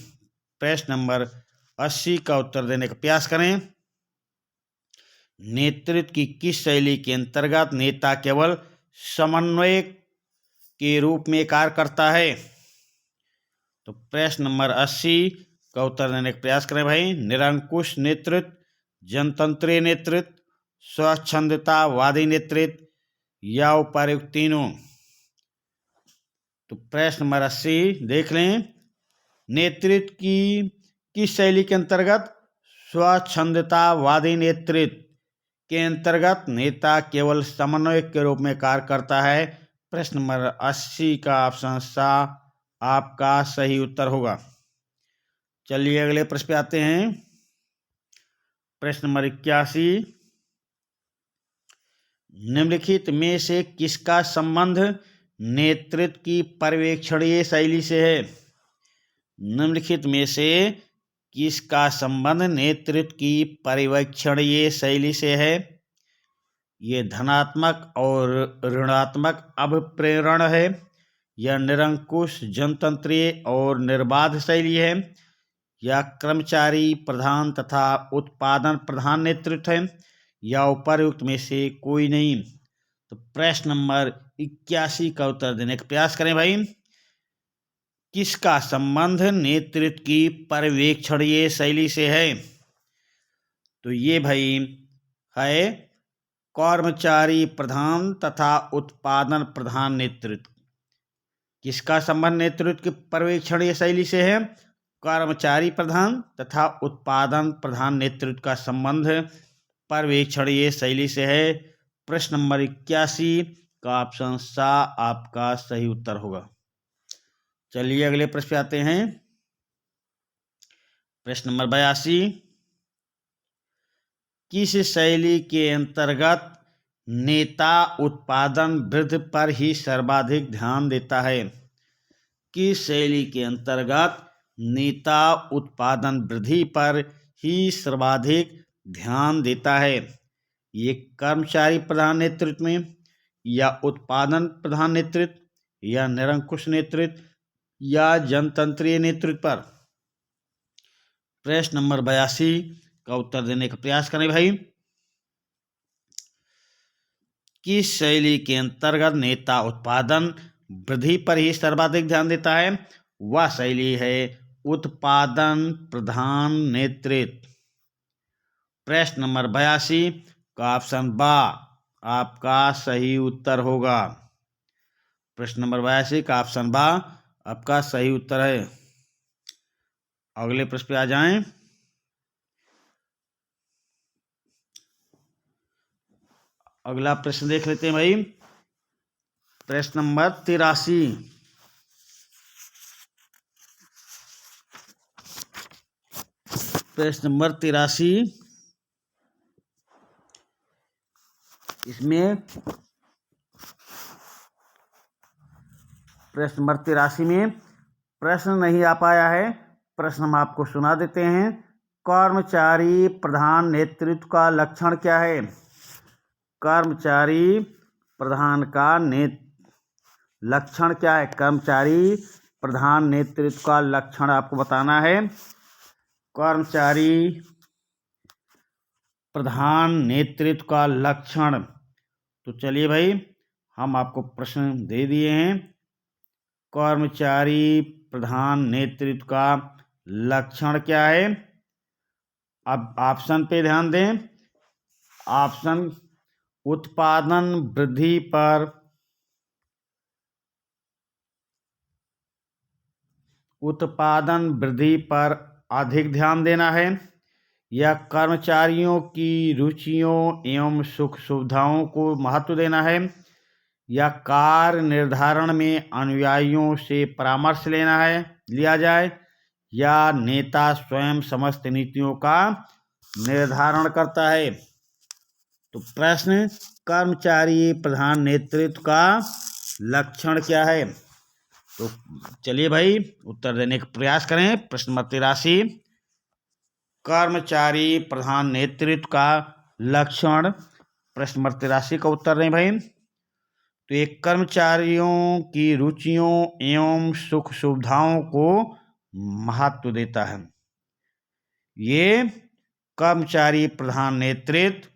प्रश्न नंबर 80 का उत्तर देने का प्रयास करें। नेतृत्व की किस शैली के अंतर्गत नेता केवल समन्वयक के रूप में कार्य करता है? तो प्रश्न नंबर 80 का उत्तर देने का प्रयास करें भाई। निरंकुश नेतृत्व, जनतंत्रीय नेतृत्व, स्वच्छंदतावादी नेतृत्व, या उपयुक्त तीनों? तो प्रश्न नंबर 80 देख लें। नेतृत्व की किस शैली के अंतर्गत स्वच्छंदतावादी नेतृत्व के अंतर्गत नेता केवल समन्वयक के रूप में कार्य करता है। प्रश्न नंबर 80 का ऑप्शन सा आपका सही उत्तर होगा। चलिए अगले प्रश्न पे आते हैं। प्रश्न नंबर 81, निम्नलिखित में से किसका संबंध नेतृत्व की पर्यवेक्षणीय शैली से है? निम्नलिखित में से किसका संबंध नेतृत्व की पर्यवेक्षणीय शैली से है? ये धनात्मक और ऋणात्मक अभिप्रेरण है, या निरंकुश जनतंत्रीय और निर्बाध शैली है, या कर्मचारी प्रधान तथा उत्पादन प्रधान नेतृत्व है, या उपर्युक्त में से कोई नहीं। तो प्रश्न नंबर 81 का उत्तर देने का प्रयास करें भाई। किसका संबंध नेतृत्व की पर्यवेक्षणीय शैली से है? तो ये भाई है कर्मचारी प्रधान तथा उत्पादन प्रधान नेतृत्व। किसका संबंध नेतृत्व की पर्यवेक्षणीय शैली से है? कर्मचारी प्रधान तथा उत्पादन प्रधान नेतृत्व का संबंध पर्यवेक्षणीय शैली से है। प्रश्न नंबर 81 का ऑप्शन सा आपका सही उत्तर होगा। चलिए अगले प्रश्न पे आते हैं। प्रश्न नंबर 82, किस शैली के अंतर्गत नेता उत्पादन वृद्धि पर ही सर्वाधिक ध्यान देता है? किस शैली के अंतर्गत नेता उत्पादन वृद्धि पर ही सर्वाधिक ध्यान देता है? ये कर्मचारी प्रधान नेतृत्व में, या उत्पादन प्रधान नेतृत्व, या निरंकुश नेतृत्व, या जनतंत्रीय नेतृत्व पर? प्रश्न नंबर 82 का उत्तर देने का प्रयास करें भाई। किस शैली के अंतर्गत नेता उत्पादन वृद्धि पर ही सर्वाधिक ध्यान देता है? वह शैली है उत्पादन प्रधान नेतृत्व। प्रश्न नंबर 82 का ऑप्शन बा आपका सही उत्तर होगा। प्रश्न नंबर 82 का ऑप्शन बा आपका सही उत्तर है। अगले प्रश्न पे आ जाएं। अगला प्रश्न देख लेते हैं भाई। प्रश्न नंबर 83, प्रश्न नंबर 83, इसमें प्रश्न नंबर 83 में प्रश्न नहीं आ पाया है। प्रश्न हम आपको सुना देते हैं। कर्मचारी प्रधान नेतृत्व का लक्षण क्या है? कर्मचारी प्रधान का लक्षण क्या है? कर्मचारी प्रधान नेतृत्व का लक्षण आपको बताना है। कर्मचारी प्रधान नेतृत्व का लक्षण। तो चलिए भाई हम आपको प्रश्न दे दिए हैं। कर्मचारी प्रधान नेतृत्व का लक्षण क्या है? अब ऑप्शन पे ध्यान दें। ऑप्शन उत्पादन वृद्धि पर अधिक ध्यान देना है, या कर्मचारियों की रुचियों एवं सुख सुविधाओं को महत्व देना है, या कार्य निर्धारण में अनुयायियों से परामर्श लिया जाए, या नेता स्वयं समस्त नीतियों का निर्धारण करता है। तो प्रश्न कर्मचारी प्रधान नेतृत्व का लक्षण क्या है? तो चलिए भाई उत्तर देने का प्रयास करें। प्रश्न नंबर 83, कर्मचारी प्रधान नेतृत्व का लक्षण। प्रश्न नंबर 83 का उत्तर दें भाई। तो एक कर्मचारियों की रुचियों एवं सुख सुविधाओं को महत्व देता है। ये कर्मचारी प्रधान नेतृत्व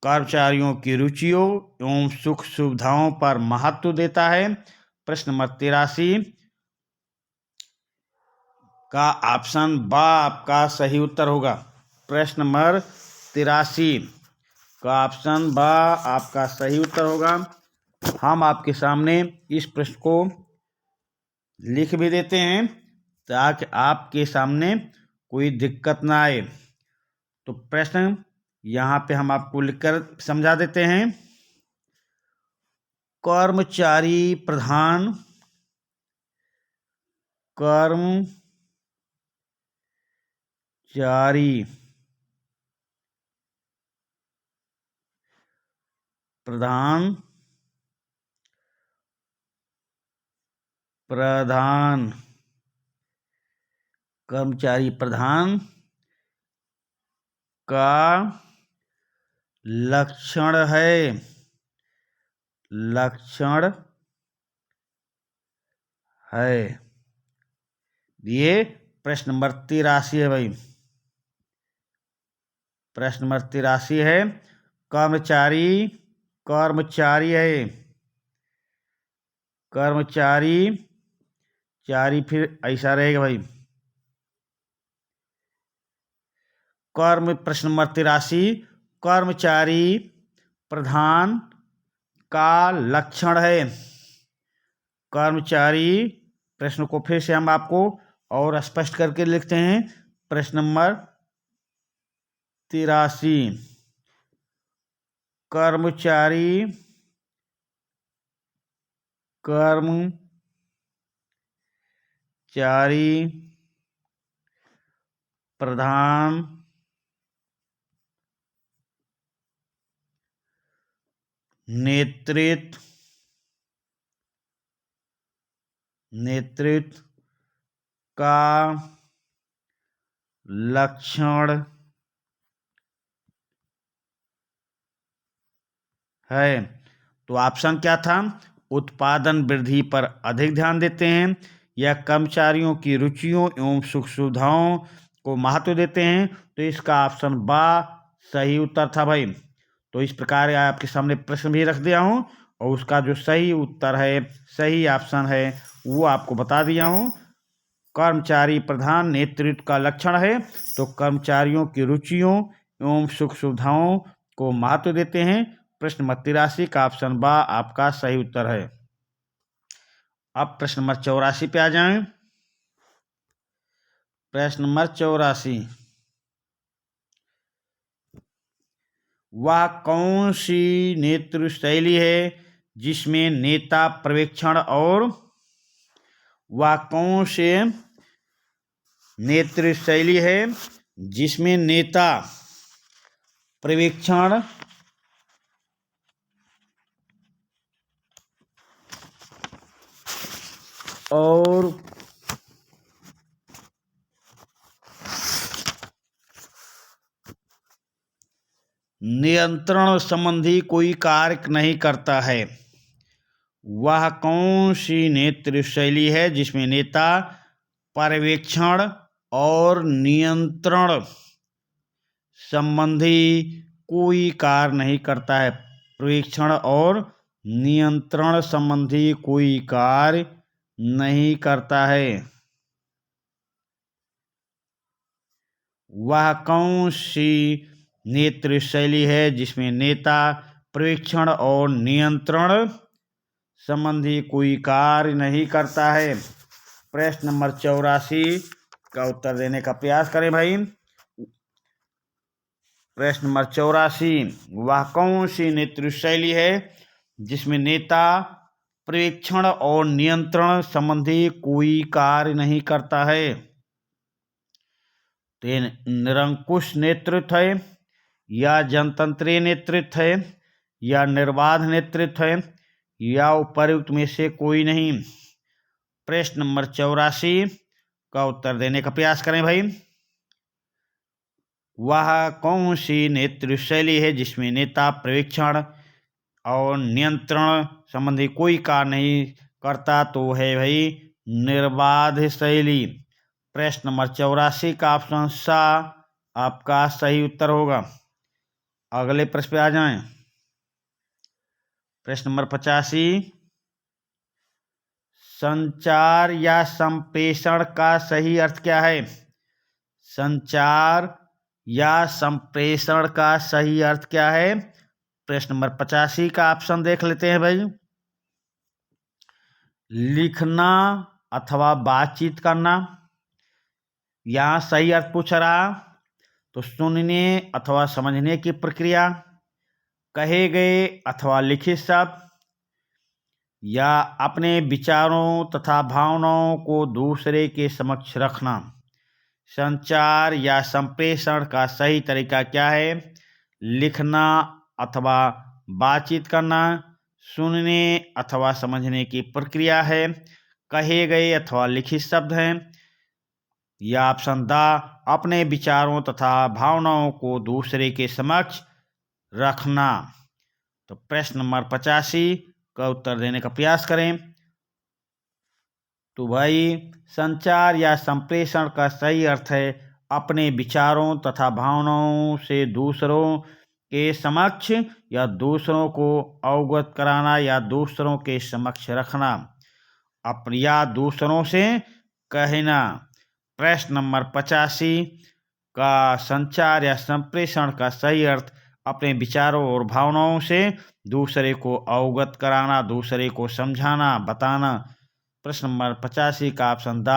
कर्मचारियों की रुचियों एवं सुख सुविधाओं पर महत्व देता है। प्रश्न नंबर 83 का ऑप्शन बा आपका सही उत्तर होगा। प्रश्न नंबर 83 का ऑप्शन बा आपका सही उत्तर होगा। हम आपके सामने इस प्रश्न को लिख भी देते हैं ताकि आपके सामने कोई दिक्कत ना आए। तो प्रश्न यहाँ पे हम आपको लिखकर समझा देते हैं। कर्मचारी प्रधान, कर्मचारी प्रधान कर्मचारी प्रधान का लक्षण है। ये प्रश्न नंबर 83 है भाई। प्रश्न नंबर 83 है। कर्मचारी है, कर्मचारी चारी फिर ऐसा रहेगा भाई। प्रश्न नंबर 83, कर्मचारी प्रधान का लक्षण है। कर्मचारी, प्रश्न को फिर से हम आपको और स्पष्ट करके लिखते हैं। प्रश्न नंबर 83, कर्मचारी प्रधान नेतृत्व का लक्षण है। तो ऑप्शन क्या था? उत्पादन वृद्धि पर अधिक ध्यान देते हैं, या कर्मचारियों की रुचियों एवं सुख सुविधाओं को महत्व देते हैं। तो इसका ऑप्शन बा सही उत्तर था भाई। तो इस प्रकार आपके सामने प्रश्न भी रख दिया हूँ, और उसका जो सही उत्तर है, सही ऑप्शन है, वो आपको बता दिया हूँ। कर्मचारी प्रधान नेतृत्व का लक्षण है, तो कर्मचारियों की रुचियों एवं सुख सुविधाओं को महत्व देते हैं। प्रश्न नंबर 83 का ऑप्शन बा आपका सही उत्तर है। अब प्रश्न नंबर 84 पे आ जाएं। प्रश्न नंबर 84, वह कौन सी नेतृत्व शैली है जिसमें नेता पर्यवेक्षण और वह कौन से नेतृत्व शैली है जिसमें नेता पर्यवेक्षण और नियंत्रण संबंधी कोई कार्य नहीं करता है। वह कौन सी नेतृत्व शैली है जिसमें नेता पर्यवेक्षण और नियंत्रण संबंधी कोई कार्य नहीं करता है। पर्यवेक्षण और नियंत्रण संबंधी कोई कार्य नहीं करता है। वह कौन सी नेतृत्व शैली है जिसमें नेता पर्यवेक्षण और नियंत्रण संबंधी कोई कार्य नहीं करता है। प्रश्न नंबर 84 का उत्तर देने का प्रयास करें भाई। प्रश्न नंबर 84, वह कौन सी नेतृत्व शैली है जिसमें नेता पर्यवेक्षण और नियंत्रण संबंधी कोई कार्य नहीं करता है। तो निरंकुश नेतृत्व है, या जनतंत्रीय नेतृत्व है, या निर्बाध नेतृत्व है, या उपर्युक्त में से कोई नहीं। प्रश्न नंबर 84 का उत्तर देने का प्रयास करें भाई। वह कौन सी नेतृत्व शैली है जिसमें नेता पर्यवेक्षण और नियंत्रण संबंधी कोई कार्य नहीं करता? तो है भाई निर्बाध शैली। प्रश्न नंबर 84 का ऑप्शन सा आपका सही उत्तर होगा। अगले प्रश्न पे आ जाएं। प्रश्न नंबर 85, संचार या संप्रेषण का सही अर्थ क्या है? संचार या संप्रेषण का सही अर्थ क्या है? प्रश्न नंबर 85 का ऑप्शन देख लेते हैं भाई। लिखना अथवा बातचीत करना। यहाँ सही अर्थ पूछ रहा तो सुनने अथवा समझने की प्रक्रिया, कहे गए अथवा लिखित शब्द, या अपने विचारों तथा भावनाओं को दूसरे के समक्ष रखना। संचार या संप्रेषण का सही तरीका क्या है? लिखना अथवा बातचीत करना, सुनने अथवा समझने की प्रक्रिया है, कहे गए अथवा लिखित शब्द हैं, या ऑप्शन द अपने विचारों तथा भावनाओं को दूसरे के समक्ष रखना। तो प्रश्न नंबर 85 का उत्तर देने का प्रयास करें। तो भाई संचार या संप्रेषण का सही अर्थ है अपने विचारों तथा भावनाओं से दूसरों के समक्ष या दूसरों को अवगत कराना या दूसरों के समक्ष रखना, या दूसरों से कहना। प्रश्न नंबर 85 का संचार या संप्रेषण का सही अर्थ अपने विचारों और भावनाओं से दूसरे को अवगत कराना, दूसरे को समझाना, बताना। प्रश्न नंबर 85 का ऑप्शन द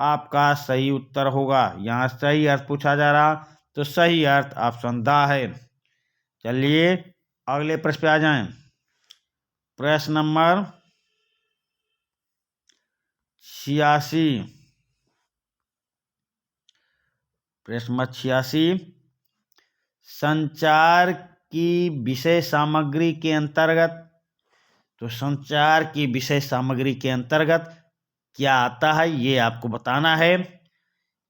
आपका सही उत्तर होगा। यहाँ सही अर्थ पूछा जा रहा, तो सही अर्थ ऑप्शन द है। चलिए अगले प्रश्न पे आ जाएं। प्रश्न नंबर 86। प्रश्न नंबर 86, संचार की विषय सामग्री के अंतर्गत, तो संचार की विषय सामग्री के अंतर्गत क्या आता है ये आपको बताना है।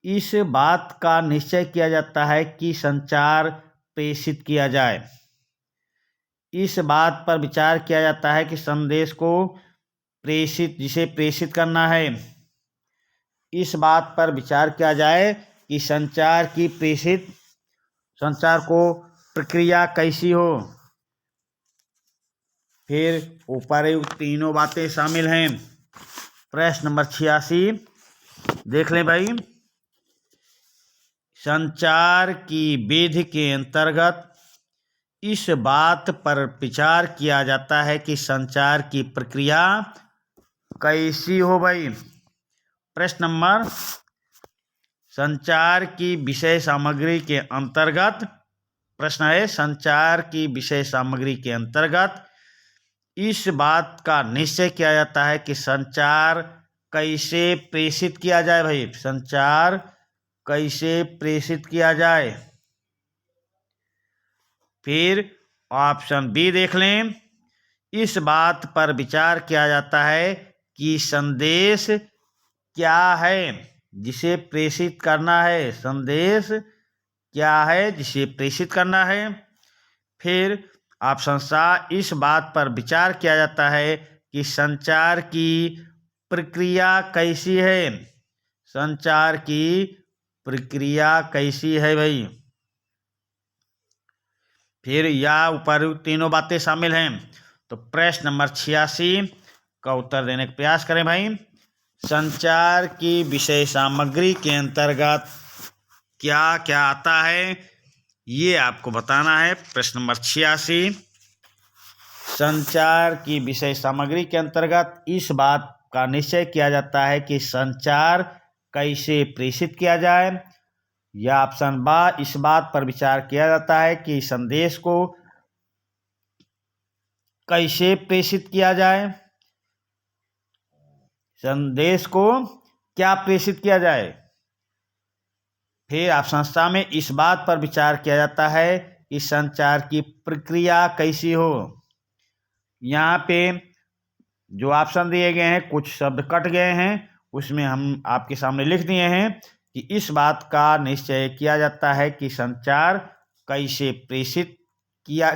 इस बात का निश्चय किया जाता है कि संचार प्रेषित किया जाए। इस बात पर विचार किया जाता है कि संदेश को जिसे प्रेषित करना है। इस बात पर विचार किया जाए कि संचार को प्रक्रिया कैसी हो। फिर ऊपर्युक्त तीनों बातें शामिल हैं। प्रश्न नंबर 86 देख लें भाई। संचार की विधि के अंतर्गत इस बात पर विचार किया जाता है कि संचार की प्रक्रिया कैसी हो भाई। प्रश्न नंबर, संचार की विषय सामग्री के अंतर्गत, प्रश्न है संचार की विषय सामग्री के अंतर्गत इस बात का निश्चय किया जाता है कि संचार कैसे प्रेषित किया जाए भाई। संचार कैसे प्रेषित किया जाए। फिर ऑप्शन बी देख लें। इस बात पर विचार किया जाता है कि संदेश क्या है जिसे प्रेषित करना है। संदेश क्या है जिसे प्रेषित करना है। फिर ऑप्शन सा, इस बात पर विचार किया जाता है कि संचार की प्रक्रिया कैसी है। संचार की प्रक्रिया कैसी है भाई। फिर या ऊपर तीनों बातें शामिल हैं। तो प्रश्न नंबर 86 का उत्तर देने का प्रयास करें भाई। संचार की विषय सामग्री के अंतर्गत क्या क्या आता है ये आपको बताना है। प्रश्न नंबर 86, संचार की विषय सामग्री के अंतर्गत इस बात का निश्चय किया जाता है कि संचार कैसे प्रेषित किया जाए। या ऑप्शन बा, इस बात पर विचार किया जाता है कि संदेश को कैसे प्रेषित किया जाए। संदेश को क्या प्रेषित किया जाए। फिर ऑप्शन सा में इस बात पर विचार किया जाता है कि संचार की प्रक्रिया कैसी हो। यहाँ पे जो ऑप्शन दिए गए हैं कुछ शब्द कट गए हैं, उसमें हम आपके सामने लिख दिए हैं कि इस बात का निश्चय किया जाता है कि संचार कैसे प्रेषित किया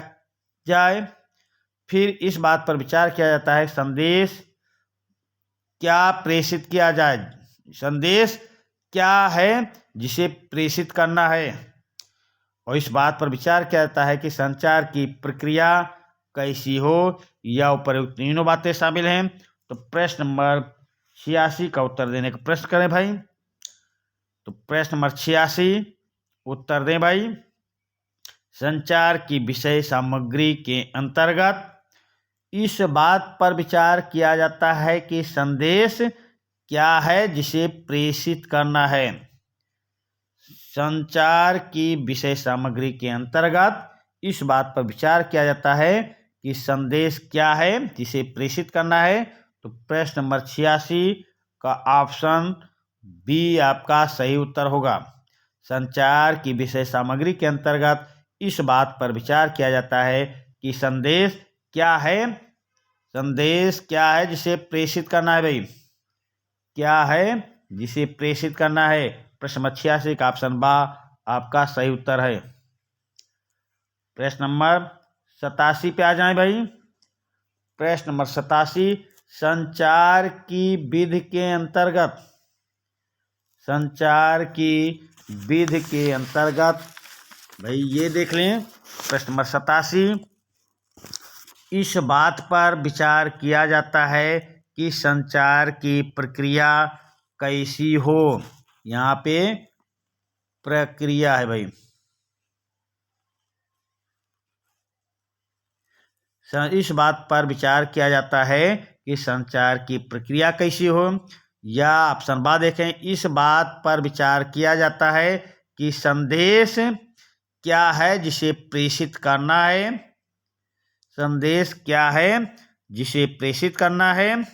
जाए। फिर इस बात पर विचार किया जाता है संदेश क्या प्रेषित किया जाए। संदेश क्या है जिसे प्रेषित करना है। और इस बात पर विचार किया जाता है कि संचार की प्रक्रिया कैसी हो। या उपयुक्त तीनों बातें शामिल हैं। तो प्रश्न नंबर 86 का उत्तर देने का प्रश्न करें भाई। तो प्रश्न नंबर 86 उत्तर दें भाई। संचार की विषय सामग्री के अंतर्गत इस बात पर विचार किया जाता है कि संदेश क्या है जिसे प्रेषित करना है। संचार की विषय सामग्री के अंतर्गत इस बात पर विचार किया जाता है कि संदेश क्या है जिसे प्रेषित करना है। तो प्रश्न नंबर 86 का ऑप्शन बी आपका सही उत्तर होगा। संचार की विषय सामग्री के अंतर्गत इस बात पर विचार किया जाता है कि संदेश क्या है, संदेश क्या है जिसे प्रेषित करना है भाई, क्या है जिसे प्रेषित करना है। प्रश्न नंबर 86 का ऑप्शन बा आपका सही उत्तर है। प्रश्न नंबर 87 पे आ जाए भाई। प्रश्न नंबर 87, संचार की विधि के अंतर्गत, संचार की विधि के अंतर्गत भाई ये देख लें। प्रश्न नंबर 87, इस बात पर विचार किया जाता है कि संचार की प्रक्रिया कैसी हो। यहाँ पे प्रक्रिया है भाई। इस बात पर विचार किया जाता है कि संचार की प्रक्रिया कैसी हो, या ऑप्शन बा देखें, इस बात पर विचार किया जाता है कि संदेश क्या है जिसे प्रेषित करना है, संदेश क्या है जिसे प्रेषित करना है,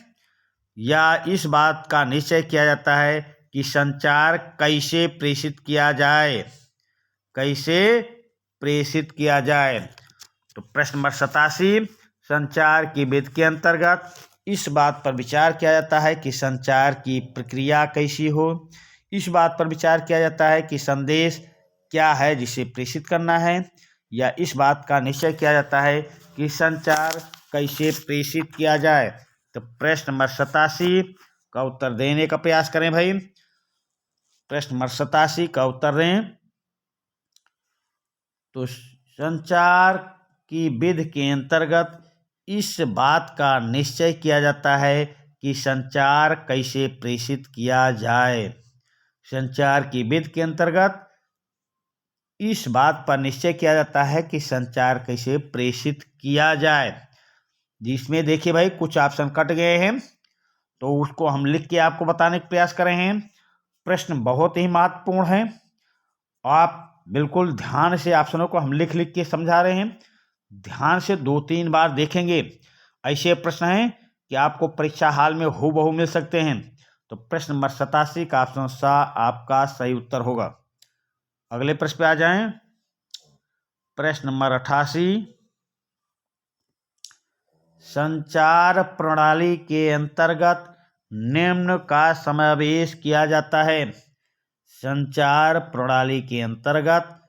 या इस बात का निश्चय किया जाता है कि संचार कैसे प्रेषित किया जाए, कैसे प्रेषित किया जाए। तो प्रश्न नंबर 87, संचार की विधि के अंतर्गत इस बात पर विचार किया जाता है कि संचार की प्रक्रिया कैसी हो, इस बात पर विचार किया जाता है कि संदेश क्या है जिसे प्रेषित करना है, या इस बात का निश्चय किया जाता है कि संचार कैसे प्रेषित किया जाए। तो प्रश्न नंबर 87 का उत्तर देने का प्रयास करें भाई। प्रश्न नंबर 87 का उत्तर दें। तो संचार की विधि के अंतर्गत इस बात का निश्चय किया जाता है कि संचार कैसे प्रेषित किया जाए। संचार की विधि के अंतर्गत इस बात पर निश्चय किया जाता है कि संचार कैसे प्रेषित किया जाए, जिसमें देखिए भाई कुछ ऑप्शन कट गए हैं, तो उसको हम लिख के आपको बताने का प्रयास कर रहे हैं। प्रश्न बहुत ही महत्वपूर्ण है, आप बिल्कुल ध्यान से ऑप्शनों को हम लिख लिख के समझा रहे हैं, ध्यान से 2-3 बार देखेंगे। ऐसे प्रश्न हैं कि आपको परीक्षा हाल में हूबहू मिल सकते हैं। तो प्रश्न नंबर 87 का ऑप्शन सा आपका सही उत्तर होगा। अगले प्रश्न पे आ जाएं। प्रश्न नंबर 88, संचार प्रणाली के अंतर्गत निम्न का समावेश किया जाता है। संचार प्रणाली के अंतर्गत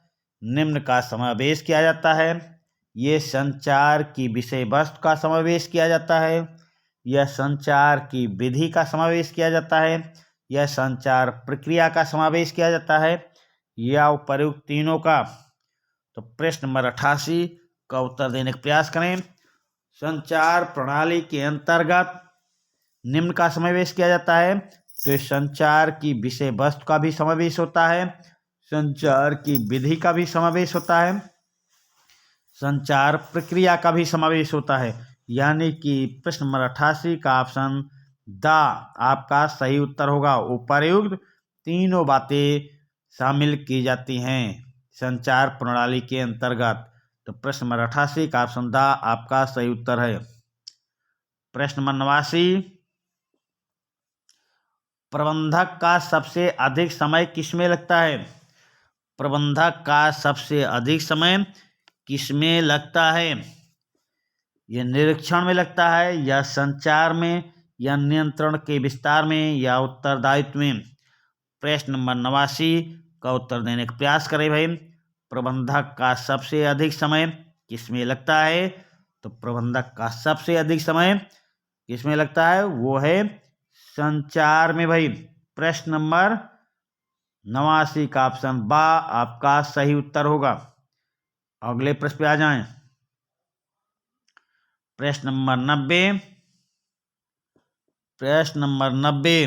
निम्न का समावेश किया जाता है। ये संचार की विषय वस्तु का समावेश किया जाता है, यह संचार की विधि का समावेश किया जाता है, यह संचार प्रक्रिया का समावेश किया जाता है, या उपर्युक्त तीनों का। तो प्रश्न नंबर 88 का उत्तर देने का प्रयास करें। संचार प्रणाली के अंतर्गत निम्न का समावेश किया जाता है, तो इस संचार की विषय वस्तु का भी समावेश होता है, संचार की विधि का भी समावेश होता है, संचार प्रक्रिया का भी समावेश होता है। यानी कि प्रश्न नंबर 88 का ऑप्शन द आपका सही उत्तर होगा। उपर्युक्त तीनों बातें शामिल की जाती हैं संचार प्रणाली के अंतर्गत। तो प्रश्न नंबर 88 का ऑप्शन द आपका सही उत्तर है। प्रश्न नंबर 89, प्रबंधक का सबसे अधिक समय किसमें लगता है। प्रबंधक का सबसे अधिक समय किसमें लगता है। यह निरीक्षण में लगता है, या संचार में, या नियंत्रण के विस्तार में, या उत्तरदायित्व में। प्रश्न नंबर 89 का उत्तर देने का प्रयास करें भाई। प्रबंधक का सबसे अधिक समय किसमें लगता है। तो प्रबंधक का सबसे अधिक समय किसमें लगता है, वो है संचार में भाई। प्रश्न नंबर 89 का ऑप्शन बा आपका सही उत्तर होगा। अगले प्रश्न पे आ जाएं। प्रश्न नंबर 90, प्रश्न नंबर 90,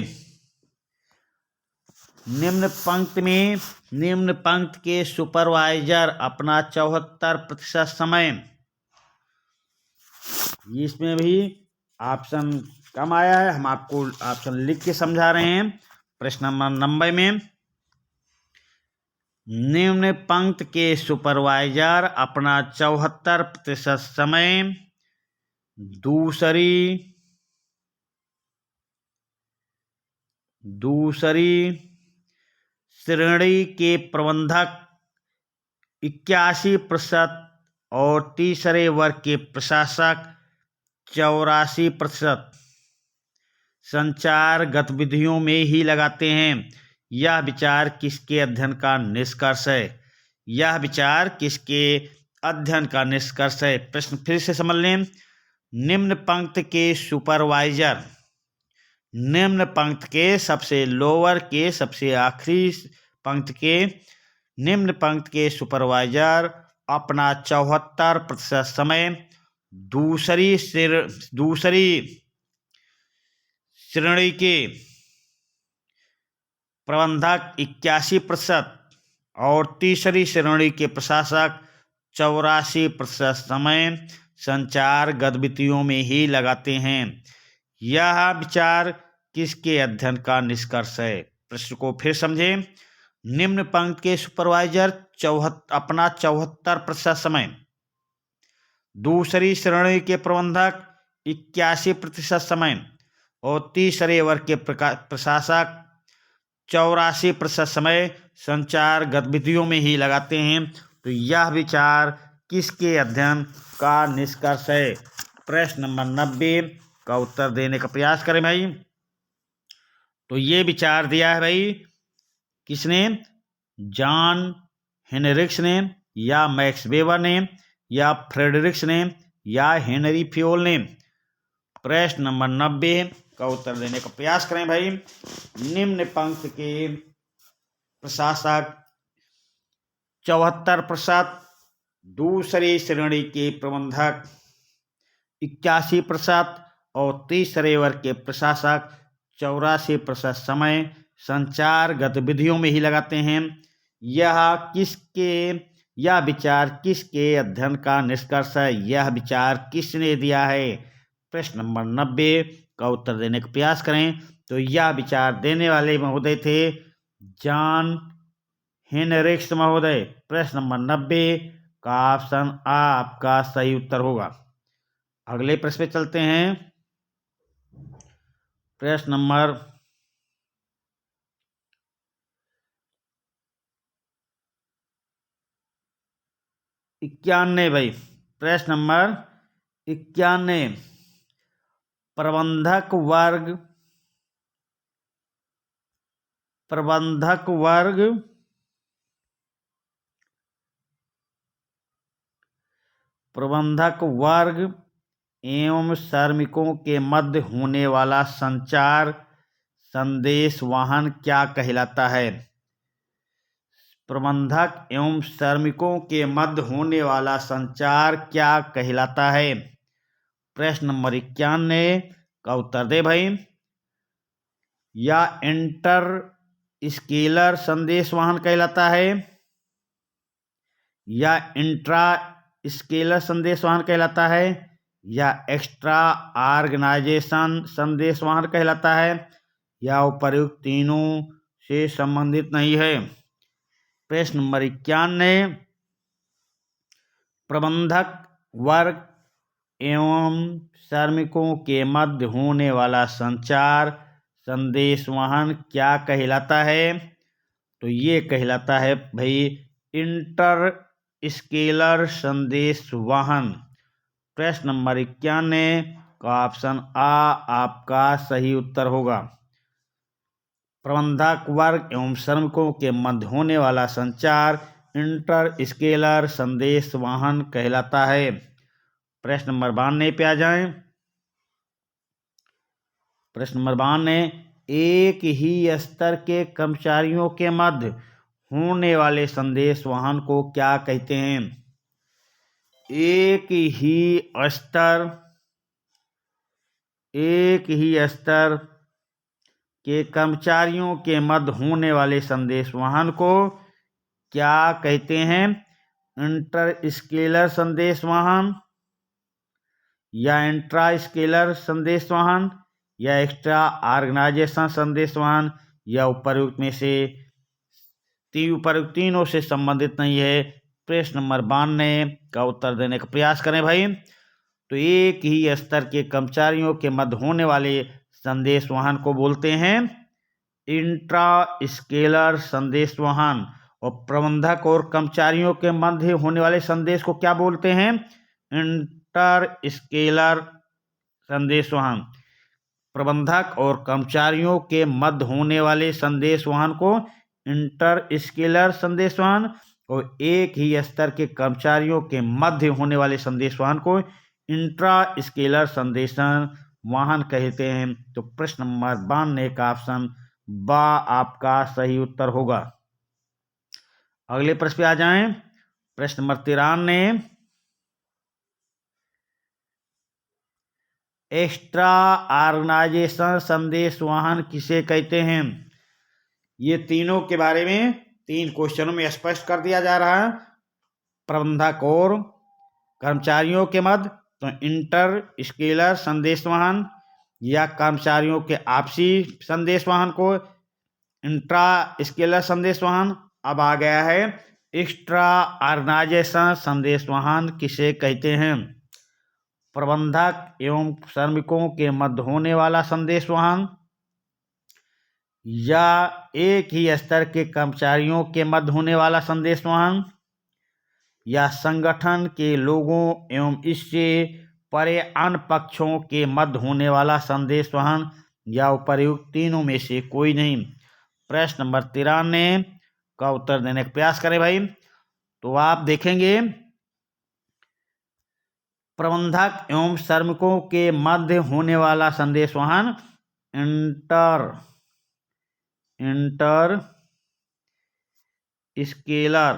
निम्न पंक्ति के सुपरवाइजर अपना 74% समय, इसमें भी ऑप्शन कम आया है, हम आपको ऑप्शन लिख के समझा रहे हैं। प्रश्न नंबर 90 में निम्न पंक्ति के सुपरवाइजर अपना 74% समय दूसरी श्रेणी के प्रबंधक 81% और तीसरे वर्ग के प्रशासक 84% संचार गतिविधियों में ही लगाते हैं। यह विचार किसके अध्ययन का निष्कर्ष है? यह विचार किसके अध्ययन का निष्कर्ष है? प्रश्न फिर से समझ लें। निम्न पंक्ति के सुपरवाइजर, निम्न पंक्ति के सबसे लोअर के सबसे आखिरी पंक्ति के निम्न पंक्ति के सुपरवाइजर अपना 74% समय दूसरी श्रेणी के प्रबंधक 81% और तीसरी श्रेणी के प्रशासक 84% समय संचार गतिविधियों में ही लगाते हैं। यह विचार किसके अध्ययन का निष्कर्ष है? प्रश्न को फिर समझें। निम्न पंक्ति के सुपरवाइजर अपना 74% समय, दूसरी श्रेणी के प्रबंधक 81% समय और तीसरे वर्ग के प्रशासक 84% समय संचार गतिविधियों में ही लगाते हैं। तो यह विचार किसके अध्ययन का निष्कर्ष है? प्रश्न नंबर 90 का उत्तर देने का प्रयास करें भाई। तो ये विचार दिया है भाई किसने? जॉन हेनरिक्स ने, या मैक्स वेबर ने, या फ्रेडरिक्स ने, या हेनरी फ्योल ने। प्रश्न नंबर 90 का उत्तर देने का प्रयास करें भाई। निम्न पंक्ति के प्रशासक 74%, दूसरी श्रेणी के प्रबंधक 81% और तीसरे वर्ग के प्रशासक 84% समय संचार गतिविधियों में ही लगाते हैं। यह विचार किसके अध्ययन का निष्कर्ष है? यह विचार किसने दिया है? प्रश्न नंबर 90 का उत्तर देने का प्रयास करें। तो यह विचार देने वाले महोदय थे जॉन हेनरिक्स महोदय। प्रश्न नंबर 90 का ऑप्शन आ आपका सही उत्तर होगा। अगले प्रश्न पे चलते हैं। प्रश्न नंबर 91 भाई। प्रश्न नंबर 91, प्रबंधक वर्ग एवं श्रमिकों के मध्य होने वाला संचार संदेश वाहन क्या कहलाता है? प्रबंधक एवं श्रमिकों के मध्य होने वाला संचार क्या कहलाता है? प्रश्न नंबर 91 का उत्तर दे भाई। या इंटर स्केलर संदेश वाहन कहलाता है, या इंट्रा स्केलर संदेश वाहन कहलाता है, या एक्स्ट्रा ऑर्गेनाइजेशन संदेश वाहन कहलाता है, या उपर्युक्त तीनों से संबंधित नहीं है। प्रश्न नंबर 91, प्रबंधक वर्ग एवं श्रमिकों के मध्य होने वाला संचार संदेश वाहन क्या कहलाता है? तो ये कहलाता है भाई इंटर स्केलर संदेश वाहन। प्रश्न नंबर 91 का ऑप्शन आ आपका सही उत्तर होगा। प्रबंधक वर्ग एवं श्रमिकों के मध्य होने वाला संचार इंटर स्केलर संदेश वाहन कहलाता है। प्रश्न नंबर 92 पे आ जाएं। प्रश्न नंबर 92, एक ही स्तर के कर्मचारियों के मध्य होने वाले संदेश वाहन को क्या कहते हैं? एक ही स्तर के कर्मचारियों के मध्य होने वाले संदेश वाहन को क्या कहते हैं? इंटर स्केलर संदेश वाहन, या इंट्रा स्केलर संदेश वाहन, या एक्स्ट्रा ऑर्गेनाइजेशन संदेश वाहन, या उपर्युक्त में से उपरोक्त तीनों से संबंधित नहीं है। प्रश्न नंबर 92 का उत्तर देने का प्रयास करें भाई। तो एक ही स्तर के कर्मचारियों के मध्य होने वाले संदेश वहन को बोलते हैं इंट्रा स्केलर संदेश वहन, और प्रबंधक और कर्मचारियों के मध्य होने वाले संदेश को क्या बोलते हैं? इंटर स्केलर संदेश वहन। प्रबंधक और कर्मचारियों के मध्य होने वाले संदेश वहन को इंटर स्केलर संदेश वहन, और एक ही स्तर के कर्मचारियों के मध्य होने वाले संदेश वहन को इंट्रा स्केलर संदेश वहन कहते हैं। तो प्रश्न नंबर 92 का ऑप्शन बा आपका सही उत्तर होगा। अगले प्रश्न पे आ जाएं। प्रश्न नंबर 93, एक्स्ट्रा ऑर्गेनाइजेशन संदेश वहन किसे कहते हैं? ये तीनों के बारे में 3 क्वेश्चनों में स्पष्ट कर दिया जा रहा है। प्रबंधक और कर्मचारियों के मध्य तो इंटर स्केलर संदेश वहन, या कर्मचारियों के आपसी संदेश वहन को इंट्रा स्केलर संदेश वहन। अब आ गया है एक्स्ट्रा ऑर्गेनाइजेशन संदेश वहन किसे कहते हैं? प्रबंधक एवं श्रमिकों के मध्य होने वाला संदेश वहन, या एक ही स्तर के कर्मचारियों के मध्य होने वाला संदेश वहन, या संगठन के लोगों एवं इससे परे अन्य पक्षों के मध्य होने वाला संदेश वहन, या उपर्युक्त तीनों में से कोई नहीं। प्रश्न नंबर 93 का उत्तर देने का प्रयास करें भाई। तो आप देखेंगे प्रबंधक एवं श्रमिकों के मध्य होने वाला संदेश वहन इंटर स्केलर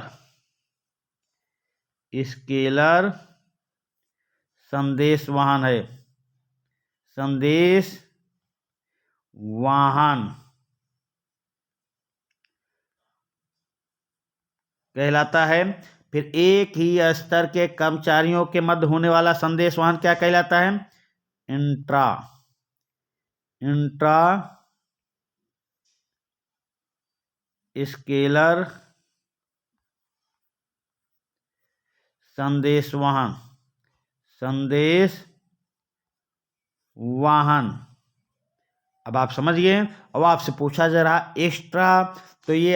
संदेश वहन है। संदेश वाहन कहलाता है। फिर एक ही स्तर के कर्मचारियों के मध्य होने वाला संदेश वहन क्या कहलाता है? इंट्रा स्केलर संदेश वाहन। अब आप समझिए। अब आपसे पूछा जा रहा एक्स्ट्रा, तो ये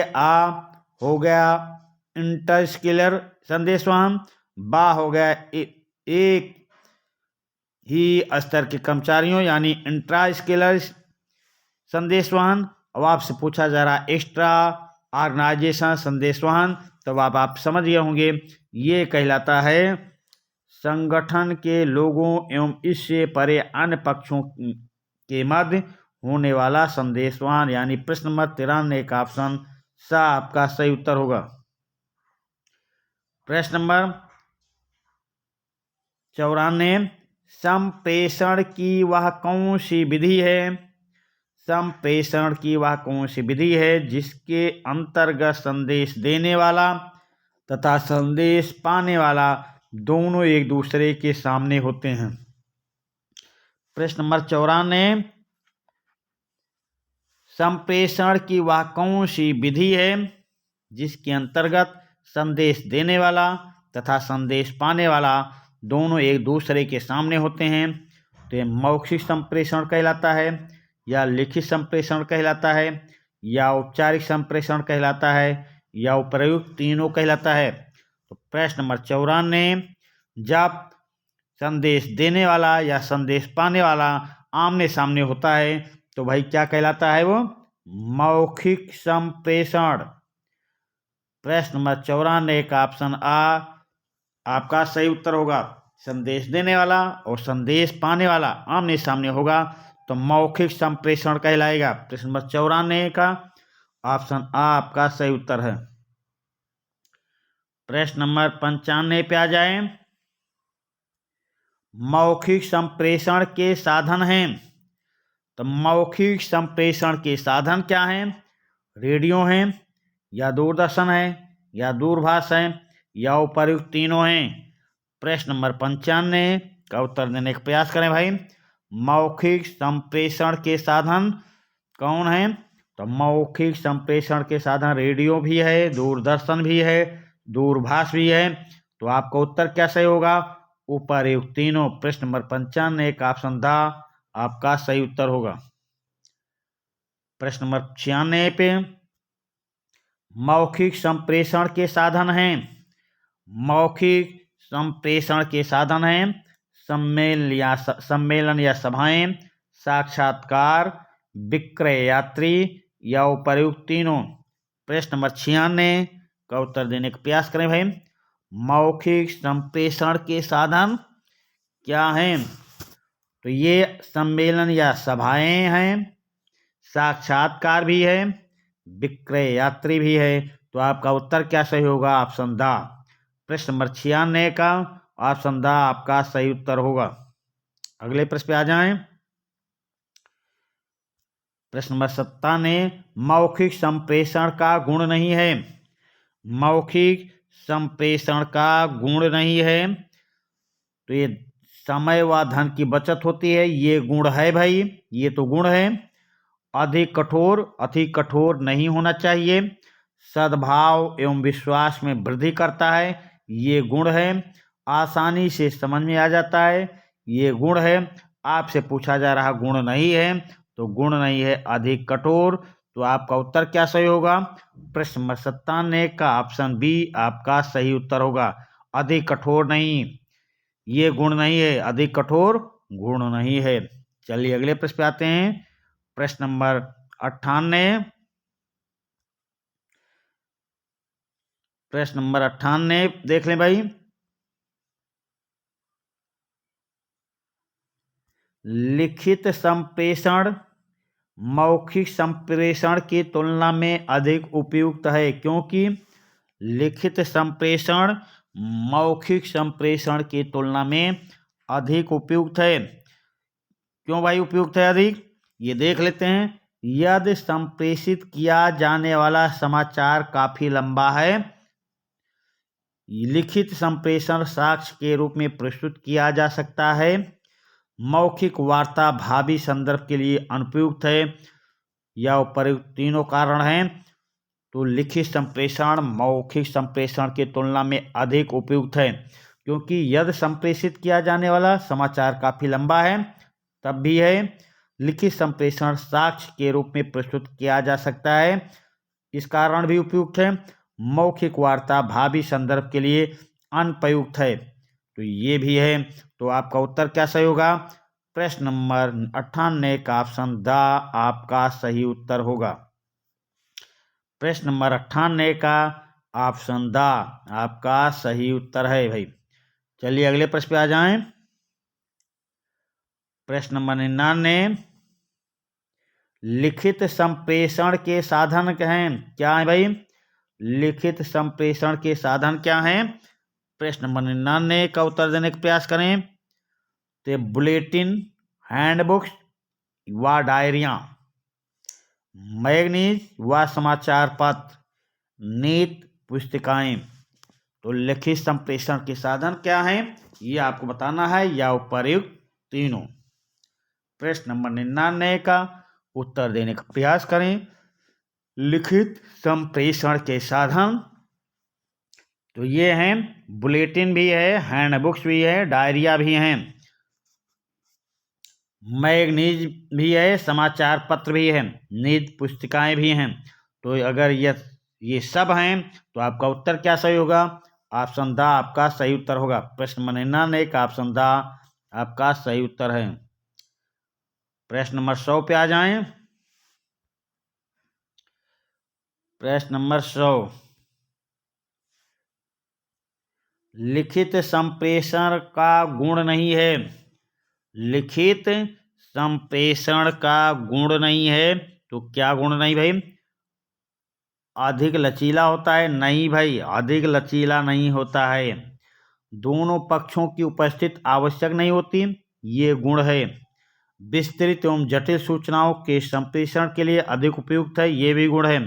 हो गया इंटर स्केलर संदेश वहन, बा हो गया एक ही स्तर के कर्मचारियों यानी इंट्रा स्केलर संदेश वहन। अब आपसे पूछा जा रहा एक्स्ट्रा ऑर्गेनाइजेशन संदेश वहन, तब आप समझ गए होंगे ये कहलाता है संगठन के लोगों एवं इससे परे अन्य पक्षों के मध्य होने वाला संदेश वहन, यानी प्रश्न नंबर 93 का ऑप्शन सा आपका सही उत्तर होगा। प्रश्न नंबर 94, संप्रेषण की वह कौन सी विधि है? संप्रेषण की वह कौन सी विधि है जिसके अंतर्गत संदेश देने वाला तथा संदेश पाने वाला दोनों एक दूसरे के सामने होते हैं? प्रश्न नंबर 94, संप्रेषण की वह कौन सी विधि है जिसके अंतर्गत संदेश देने वाला तथा संदेश पाने वाला दोनों एक दूसरे के सामने होते हैं? तो ये मौखिक संप्रेषण कहलाता है, या लिखित संप्रेषण कहलाता है, या औपचारिक संप्रेषण कहलाता है, या उपर्युक्त तीनों कहलाता है? तो प्रश्न नंबर 94, जब संदेश देने वाला या संदेश पाने वाला आमने सामने होता है तो भाई क्या कहलाता है? वो मौखिक संप्रेषण। प्रश्न नंबर 94 का ऑप्शन आ आपका सही उत्तर होगा। संदेश देने वाला और संदेश पाने वाला आमने सामने होगा तो मौखिक संप्रेषण कहलाएगा। प्रश्न नंबर 94 का ऑप्शन आ आपका सही उत्तर है। प्रश्न नंबर 95 पे आ जाए। मौखिक संप्रेषण के साधन हैं। तो मौखिक संप्रेषण के साधन क्या हैं? रेडियो हैं, या दूरदर्शन है, या दूरभाष है, या उपर्युक्त तीनों हैं? प्रश्न नंबर 95 का उत्तर देने का प्रयास करें भाई। मौखिक संप्रेषण के साधन कौन हैं? तो मौखिक संप्रेषण के साधन रेडियो भी है, दूरदर्शन भी है, दूरभाष भी है। तो आपका उत्तर क्या सही होगा? उपर्युक्त तीनों। प्रश्न नंबर 95 का ऑप्शन द आपका सही उत्तर होगा। प्रश्न नंबर 96 पे मौखिक संप्रेषण के साधन हैं। मौखिक संप्रेषण के साधन हैं सम्मेलन या सभाएं, साक्षात्कार, विक्रय यात्री या उपर्युक्त तीनों। प्रश्न नंबर 96 का उत्तर देने का प्रयास करें भाई। मौखिक संप्रेषण के साधन क्या हैं? तो ये सम्मेलन या सभाएं हैं, साक्षात्कार भी है, विक्रय यात्री भी है। तो आपका उत्तर क्या सही होगा? Option the. प्रश्न नंबर 96 का ऑप्शन द आपका सही उत्तर होगा। अगले प्रश्न पे आ जाएं। प्रश्न नंबर 97 मौखिक संप्रेषण का गुण नहीं है। मौखिक संप्रेषण का गुण नहीं है तो ये समय व धन की बचत होती है, ये गुण है भाई, ये तो गुण है। अधिक कठोर नहीं होना चाहिए। सद्भाव एवं विश्वास में वृद्धि करता है, ये गुण है। आसानी से समझ में आ जाता है, ये गुण है। आपसे पूछा जा रहा गुण नहीं है, तो गुण नहीं है अधिक कठोर। तो आपका उत्तर क्या सही होगा? प्रश्न नंबर 97 का ऑप्शन बी आपका सही उत्तर होगा। अधिक कठोर नहीं, ये गुण नहीं है, अधिक कठोर गुण नहीं है। चलिए अगले प्रश्न पे आते हैं। प्रश्न नंबर 98। प्रश्न नंबर 98 देख लें भाई। लिखित संप्रेषण मौखिक संप्रेषण की तुलना में अधिक उपयुक्त है, क्योंकि लिखित संप्रेषण मौखिक संप्रेषण की तुलना में अधिक उपयुक्त है। क्यों भाई उपयुक्त है अधिक? ये देख लेते हैं। यदि संप्रेषित किया जाने वाला समाचार काफी लंबा है, लिखित संप्रेषण साक्ष्य के रूप में प्रस्तुत किया जा सकता है। मौखिक वार्ता भावी संदर्भ के लिए अनुपयुक्त है, या उपर्युक्त तीनों कारण हैं। तो लिखित संप्रेषण मौखिक संप्रेषण की तुलना में अधिक उपयुक्त है, क्योंकि यदि संप्रेषित किया जाने वाला समाचार काफी लंबा है तब भी है। लिखित संप्रेषण साक्ष्य के रूप में प्रस्तुत किया जा सकता है, इस कारण भी उपयुक्त है। मौखिक वार्ता भावी संदर्भ के लिए अनुपयुक्त है, तो ये भी है। तो आपका उत्तर क्या सही होगा? प्रश्न नंबर 98 का ऑप्शन द आपका सही उत्तर होगा। प्रश्न नंबर 98 का ऑप्शन द आपका सही उत्तर है भाई। चलिए अगले प्रश्न पे आ जाएं। प्रश्न नंबर 99 लिखित संप्रेषण के साधन क्या है भाई? लिखित संप्रेषण के साधन क्या हैं? प्रश्न नंबर 99 का उत्तर देने का प्रयास करें। तो बुलेटिन, हैंडबुक्स व डायरियां, मैगनीज व समाचार पत्र, नीति पुस्तिकाएं। तो लिखित संप्रेषण के साधन क्या हैं, ये आपको बताना है, या उपर्युक्त तीनों। प्रश्न नंबर 99 का उत्तर देने का प्रयास करें। लिखित संप्रेषण के साधन तो ये हैं, बुलेटिन भी है, हैंडबुक्स भी है, डायरिया भी हैं, मैगनीज भी है, समाचार पत्र भी है, नीति पुस्तिकाएं भी हैं। तो अगर ये सब हैं तो आपका उत्तर क्या सही होगा? ऑप्शन द आपका सही उत्तर होगा। प्रश्न नंबर 99 का ऑप्शन द आपका सही उत्तर है। प्रश्न नंबर 100 पे आ जाएं। प्रश्न नंबर 100 लिखित संप्रेषण का गुण नहीं है। लिखित संप्रेषण का गुण नहीं है, तो क्या गुण नहीं भाई? अधिक लचीला होता है? नहीं भाई, अधिक लचीला नहीं होता है। दोनों पक्षों की उपस्थिति आवश्यक नहीं होती, ये गुण है। विस्तृत एवं जटिल सूचनाओं के संप्रेषण के लिए अधिक उपयुक्त है, ये भी गुण है।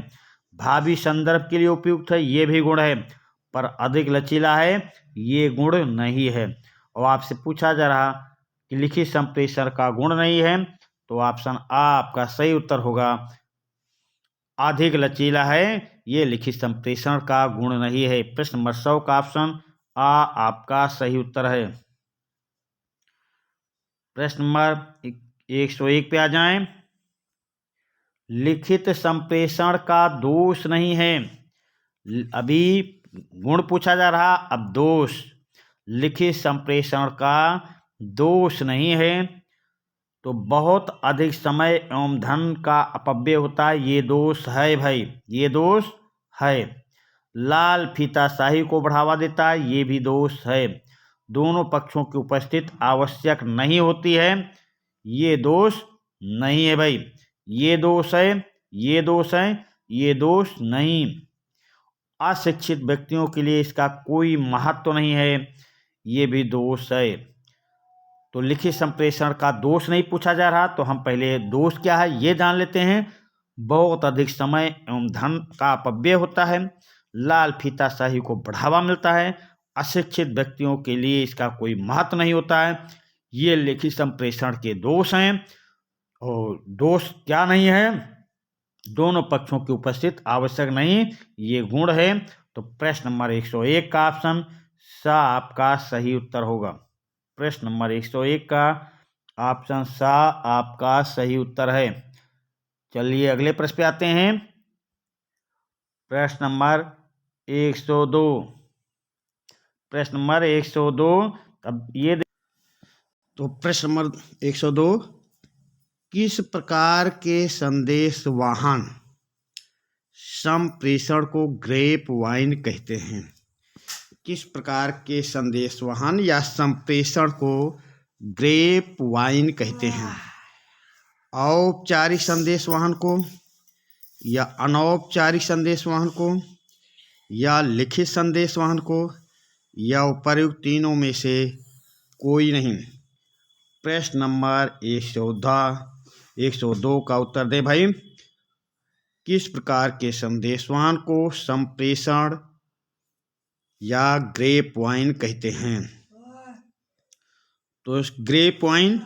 भावी संदर्भ के लिए उपयुक्त है, ये भी गुण है। पर अधिक लचीला है, ये गुण नहीं है। और आपसे पूछा जा रहा कि लिखित संप्रेषण का गुण नहीं है, तो ऑप्शन आ आपका सही उत्तर होगा। अधिक लचीला है, ये लिखित संप्रेषण का गुण नहीं है। प्रश्न नंबर 100 का ऑप्शन आ आपका सही उत्तर है। प्रश्न नंबर 101 पे आ जाएं। लिखित संप्रेषण का दोष नहीं है। अभी गुण पूछा जा रहा, अब दोष। लिखित संप्रेषण का दोष नहीं है तो बहुत अधिक समय एवं धन का अपव्यय होता है, ये दोष है भाई, ये दोष है। लाल फीताशाही को बढ़ावा देता है, ये भी दोष है। दोनों पक्षों की उपस्थित आवश्यक नहीं होती है, ये दोष नहीं है भाई, ये दोष है, ये दोष है, ये दोष नहीं। अशिक्षित व्यक्तियों के लिए इसका कोई महत्व नहीं है, ये भी दोष है। तो लिखित संप्रेषण का दोष नहीं पूछा जा रहा, तो हम पहले दोष क्या है ये जान लेते हैं। बहुत अधिक समय एवं धन का अपव्यय होता है, लाल फीताशाही को बढ़ावा मिलता है, अशिक्षित व्यक्तियों के लिए इसका कोई महत्व नहीं होता है, ये लिखित संप्रेषण के दोष हैं। और दोष क्या नहीं है, दोनों पक्षों की उपस्थित आवश्यक नहीं, ये गुण है। तो प्रश्न नंबर 101 का ऑप्शन सा आपका सही उत्तर होगा। प्रश्न नंबर 101 का ऑप्शन सा आपका सही उत्तर है। चलिए अगले प्रश्न पे आते हैं। प्रश्न नंबर 102। प्रश्न नंबर 102, अब ये तो प्रश्न नंबर 102, किस प्रकार के संदेश वाहन संप्रेषण को ग्रेप वाइन कहते हैं? किस प्रकार के संदेश वाहन या संप्रेषण को ग्रेप वाइन कहते हैं? औपचारिक संदेश वाहन को, या अनौपचारिक संदेश वाहन को, या लिखित संदेश वाहन को, या उपर्युक्त तीनों में से कोई नहीं। प्रश्न नंबर 102 का उत्तर दे भाई। किस प्रकार के संदेश वाहन को संप्रेषण या ग्रेप वाइन कहते हैं? तो ग्रेप वाइन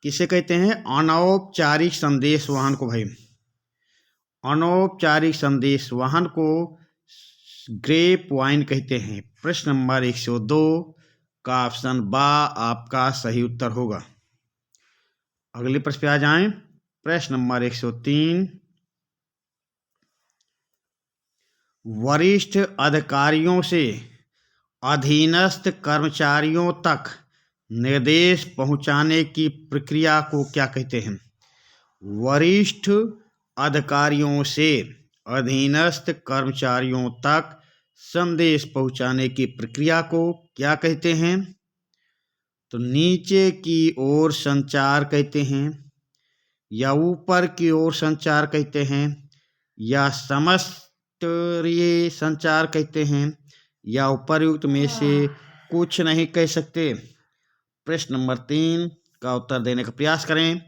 किसे कहते हैं? अनौपचारिक संदेश वाहन को भाई, अनौपचारिक संदेश वाहन को ग्रेप वाइन कहते हैं। प्रश्न नंबर 102 का ऑप्शन बा आपका सही उत्तर होगा। अगले प्रश्न पे आ जाएं। प्रश्न नंबर 103, वरिष्ठ अधिकारियों से अधीनस्थ कर्मचारियों तक निर्देश पहुंचाने की प्रक्रिया को क्या कहते हैं? वरिष्ठ अधिकारियों से अधीनस्थ कर्मचारियों तक संदेश पहुंचाने की प्रक्रिया को क्या कहते हैं? तो नीचे की ओर संचार कहते हैं, या ऊपर की ओर संचार कहते हैं, या समस्तरीय संचार कहते हैं, या उपर्युक्त में से कुछ नहीं कह सकते। प्रश्न नंबर 3 का उत्तर देने का प्रयास करें।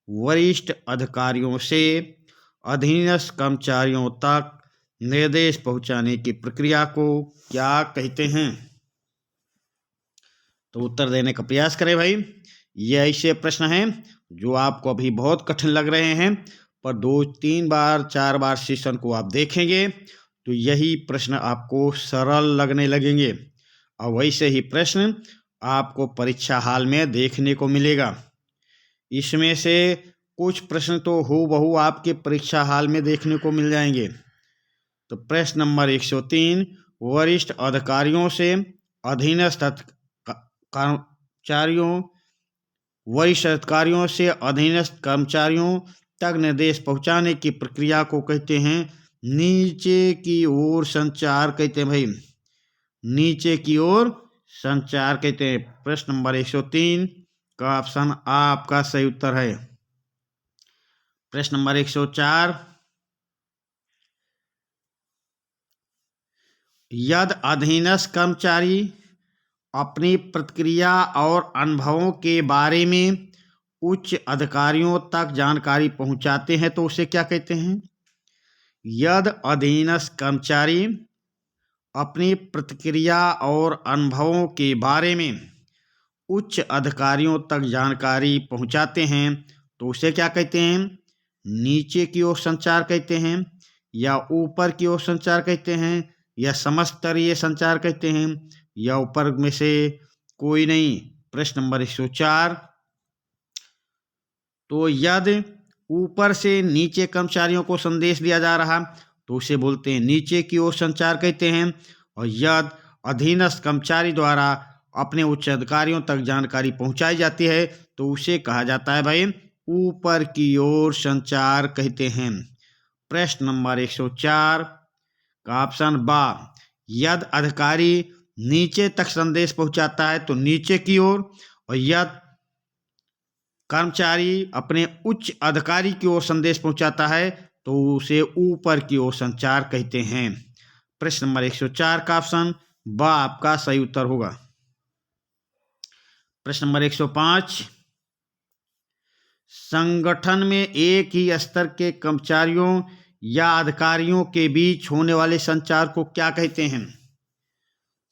वरिष्ठ अधिकारियों से अधीनस्थ कर्मचारियों तक निर्देश पहुंचाने की प्रक्रिया को क्या कहते हैं? तो उत्तर देने का प्रयास करें भाई। ये ऐसे प्रश्न हैं जो आपको अभी बहुत कठिन लग रहे हैं, पर 2-3 बार 4 बार सेशन को आप देखेंगे तो यही प्रश्न आपको सरल लगने लगेंगे, और वैसे ही प्रश्न आपको परीक्षा हाल में देखने को मिलेगा। इसमें से कुछ प्रश्न तो हूबहू आपके परीक्षा हाल में देखने को मिल जाएंगे। तो प्रश्न नंबर 103, वरिष्ठ अधिकारियों से अधीनस्थ कर्मचारियों, वरिष्ठ अधिकारियों से अधीनस्थ कर्मचारियों तक निर्देश पहुंचाने की प्रक्रिया को कहते हैं नीचे की ओर संचार कहते हैं भाई, नीचे की ओर संचार कहते हैं। प्रश्न नंबर 103 का ऑप्शन आ आपका सही उत्तर है। प्रश्न नंबर 104, यदि अधीनस्थ कर्मचारी अपनी प्रतिक्रिया और अनुभवों के बारे में उच्च अधिकारियों तक जानकारी पहुंचाते हैं तो उसे क्या कहते हैं? यदि अधीनस्थ कर्मचारी अपनी प्रतिक्रिया और अनुभवों के बारे में उच्च अधिकारियों तक जानकारी पहुंचाते हैं तो उसे क्या कहते हैं? नीचे की ओर संचार कहते हैं, या ऊपर की ओर संचार कहते हैं, या समस्तरीय संचार कहते हैं, या ऊपर में से कोई नहीं। प्रश्न नंबर 104, तो यदि ऊपर से नीचे कर्मचारियों को संदेश दिया जा रहा तो उसे बोलते हैं नीचे की ओर संचार कहते हैं। और यदि अधीनस्थ कर्मचारी द्वारा अपने उच्च अधिकारियों तक जानकारी पहुंचाई जाती है तो उसे कहा जाता है भाई ऊपर की ओर संचार कहते हैं। प्रश्न नंबर 104 का ऑप्शन बा, यदि अधिकारी नीचे तक संदेश पहुंचाता है तो नीचे की ओर, और यदि कर्मचारी अपने उच्च अधिकारी की ओर संदेश पहुंचाता है तो उसे ऊपर की ओर संचार कहते हैं। प्रश्न नंबर 104 का ऑप्शन बा आपका सही उत्तर होगा। प्रश्न नंबर 105, संगठन में एक ही स्तर के कर्मचारियों या अधिकारियों के बीच होने वाले संचार को क्या कहते हैं?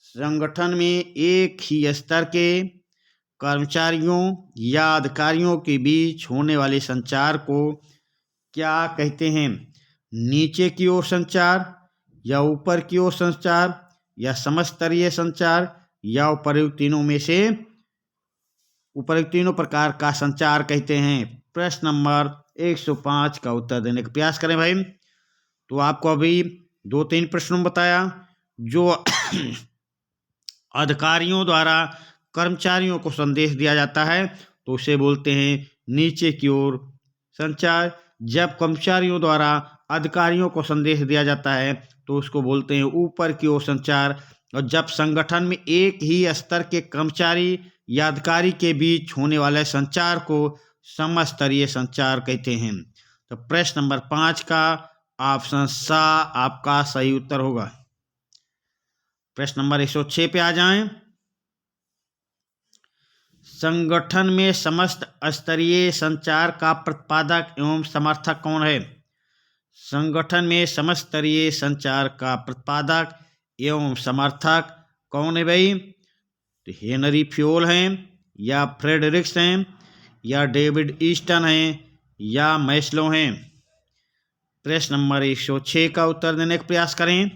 संगठन में एक ही स्तर के कर्मचारियों या अधिकारियों के बीच होने वाले संचार को क्या कहते हैं? नीचे की ओर संचार, या ऊपर की ओर संचार, या समस्तरीय संचार, या उपर्युक्त तीनों प्रकार का संचार कहते हैं। प्रश्न नंबर 105 का उत्तर देने का प्रयास करें भाई। तो आपको अभी 2-3 प्रश्नों बताया जो अधिकारियों द्वारा कर्मचारियों को संदेश दिया जाता है तो उसे बोलते हैं नीचे की ओर संचार। जब कर्मचारियों द्वारा अधिकारियों को संदेश दिया जाता है तो उसको बोलते हैं ऊपर की ओर संचार। और जब संगठन में एक ही स्तर के कर्मचारी या अधिकारी के बीच होने वाले संचार को समस्तरीय संचार कहते हैं। तो प्रश्न नंबर 5 का ऑप्शन सा आपका सही उत्तर होगा। प्रश्न नंबर 106 पे आ जाएं। संगठन में समस्त स्तरीय संचार का प्रतिपादक एवं समर्थक कौन है? संगठन में समस्त स्तरीय संचार का प्रतिपादक एवं समर्थक कौन है भाई? तो हेनरी फ्योल हैं, या फ्रेडरिक्स हैं, या डेविड ईस्टन हैं, या मैस्लो हैं। प्रश्न नंबर 106 का उत्तर देने का प्रयास करें।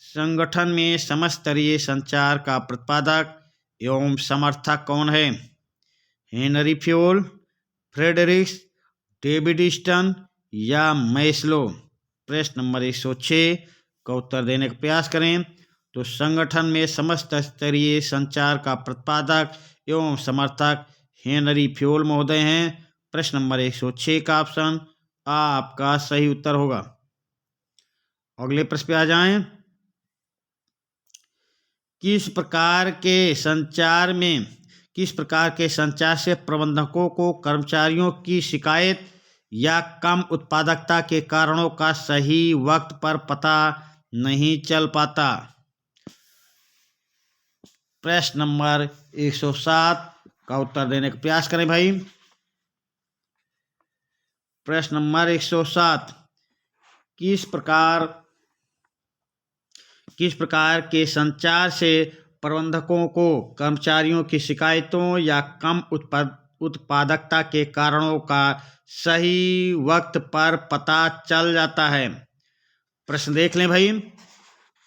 संगठन में समस्त स्तरीय संचार का प्रतिपादक एवं समर्थक कौन है? Henri Fayol, Fredericks, David Easton, या मैस्लो। प्रश्न नंबर 106 का उत्तर देने का प्रयास करें। तो संगठन में समस्त स्तरीय संचार का प्रतिपादक एवं समर्थक हेनरी फ्योल महोदय हैं। प्रश्न नंबर 106 का ऑप्शन आ आपका सही उत्तर होगा। अगले प्रश्न पे आ जाएं। किस प्रकार के संचार से प्रबंधकों को कर्मचारियों की शिकायत या कम उत्पादकता के कारणों का सही वक्त पर पता नहीं चल पाता? प्रश्न नंबर 107 का उत्तर देने का प्रयास करें भाई। प्रश्न नंबर 107, किस प्रकार के संचार से प्रबंधकों को कर्मचारियों की शिकायतों या कम उत्पादकता के कारणों का सही वक्त पर पता चल जाता है? प्रश्न देख लें भाई।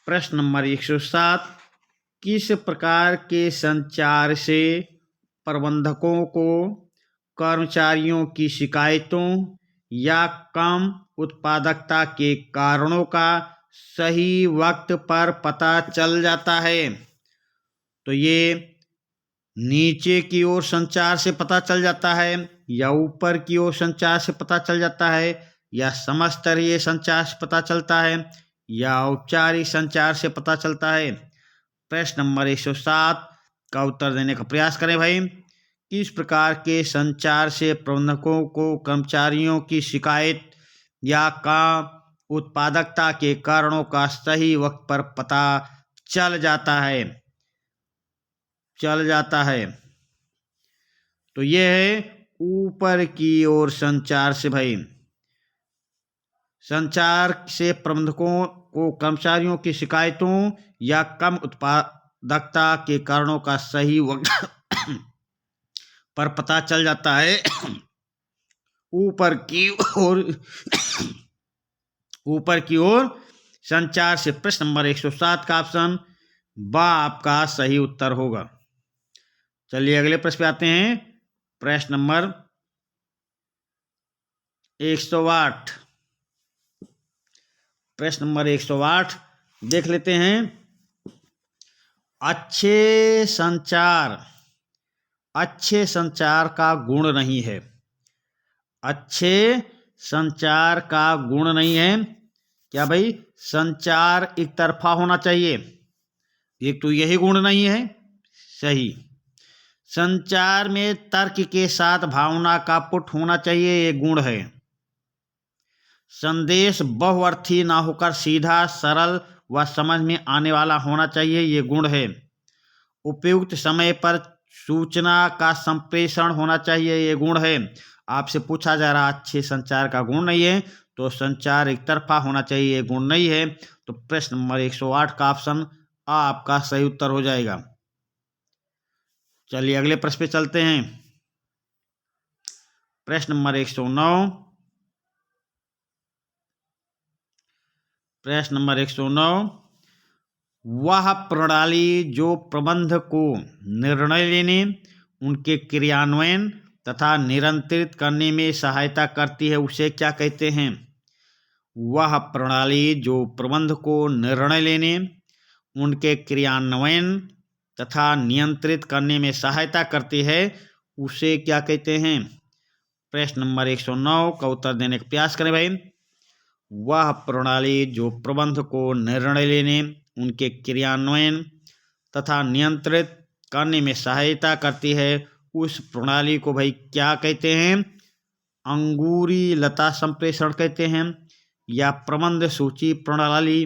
प्रश्न नंबर 107, किस प्रकार के संचार से प्रबंधकों को कर्मचारियों की शिकायतों या कम उत्पादकता के कारणों का सही वक्त पर पता चल जाता है? तो ये नीचे की ओर संचार से पता चल जाता है, या ऊपर की ओर संचार से पता चल जाता है, या समस्तरीय संचार से पता चलता है, या औपचारिक संचार से पता चलता है? प्रश्न नंबर 107 का उत्तर देने का प्रयास करें भाई। किस प्रकार के संचार से प्रबंधकों को कर्मचारियों की शिकायत या कम उत्पादकता के कारणों का सही वक्त पर पता चल जाता है? तो यह है ऊपर की ओर संचार से भाई। संचार से प्रबंधकों को कर्मचारियों की शिकायतों या कम उत्पादकता के कारणों का सही वक्त पर पता चल जाता है ऊपर की ओर ऊपर की ओर संचार से। प्रश्न नंबर 107 का ऑप्शन बा आपका सही उत्तर होगा। चलिए अगले प्रश्न पे आते हैं। प्रश्न नंबर 108। प्रश्न नंबर 108 देख लेते हैं। अच्छे संचार का गुण नहीं है। अच्छे संचार का गुण नहीं है क्या भाई? संचार एक तरफा होना चाहिए, एक तो यही गुण नहीं है। सही। संचार में तर्क के साथ भावना का पुट होना चाहिए, ये गुण है। संदेश बहुअर्थी ना होकर सीधा, सरल व समझ में आने वाला होना चाहिए, ये गुण है। उपयुक्त समय पर सूचना का संप्रेषण होना चाहिए, ये गुण है। आपसे पूछा जा रहा अच्छे संचार का गुण नहीं है, तो संचार एक तरफा होना चाहिए, ये गुण नहीं है। तो प्रश्न नंबर 108 का ऑप्शन आ आपका सही उत्तर हो जाएगा। चलिए अगले प्रश्न पे चलते हैं। प्रश्न नंबर 109। प्रश्न नंबर 109। वह प्रणाली जो प्रबंध को निर्णय लेने, उनके क्रियान्वयन तथा नियंत्रित करने में सहायता करती है, उसे क्या कहते हैं? वह प्रणाली जो प्रबंध को निर्णय लेने, उनके क्रियान्वयन तथा नियंत्रित करने में सहायता करती है, उसे क्या कहते हैं? प्रश्न नंबर 109 का उत्तर देने का प्रयास करें भाई। वह प्रणाली जो प्रबंध को निर्णय लेने, उनके क्रियान्वयन तथा नियंत्रित करने में सहायता करती है, उस प्रणाली को भाई क्या कहते हैं? अंगूरी लता संप्रेषण कहते हैं, या प्रबंध सूची प्रणाली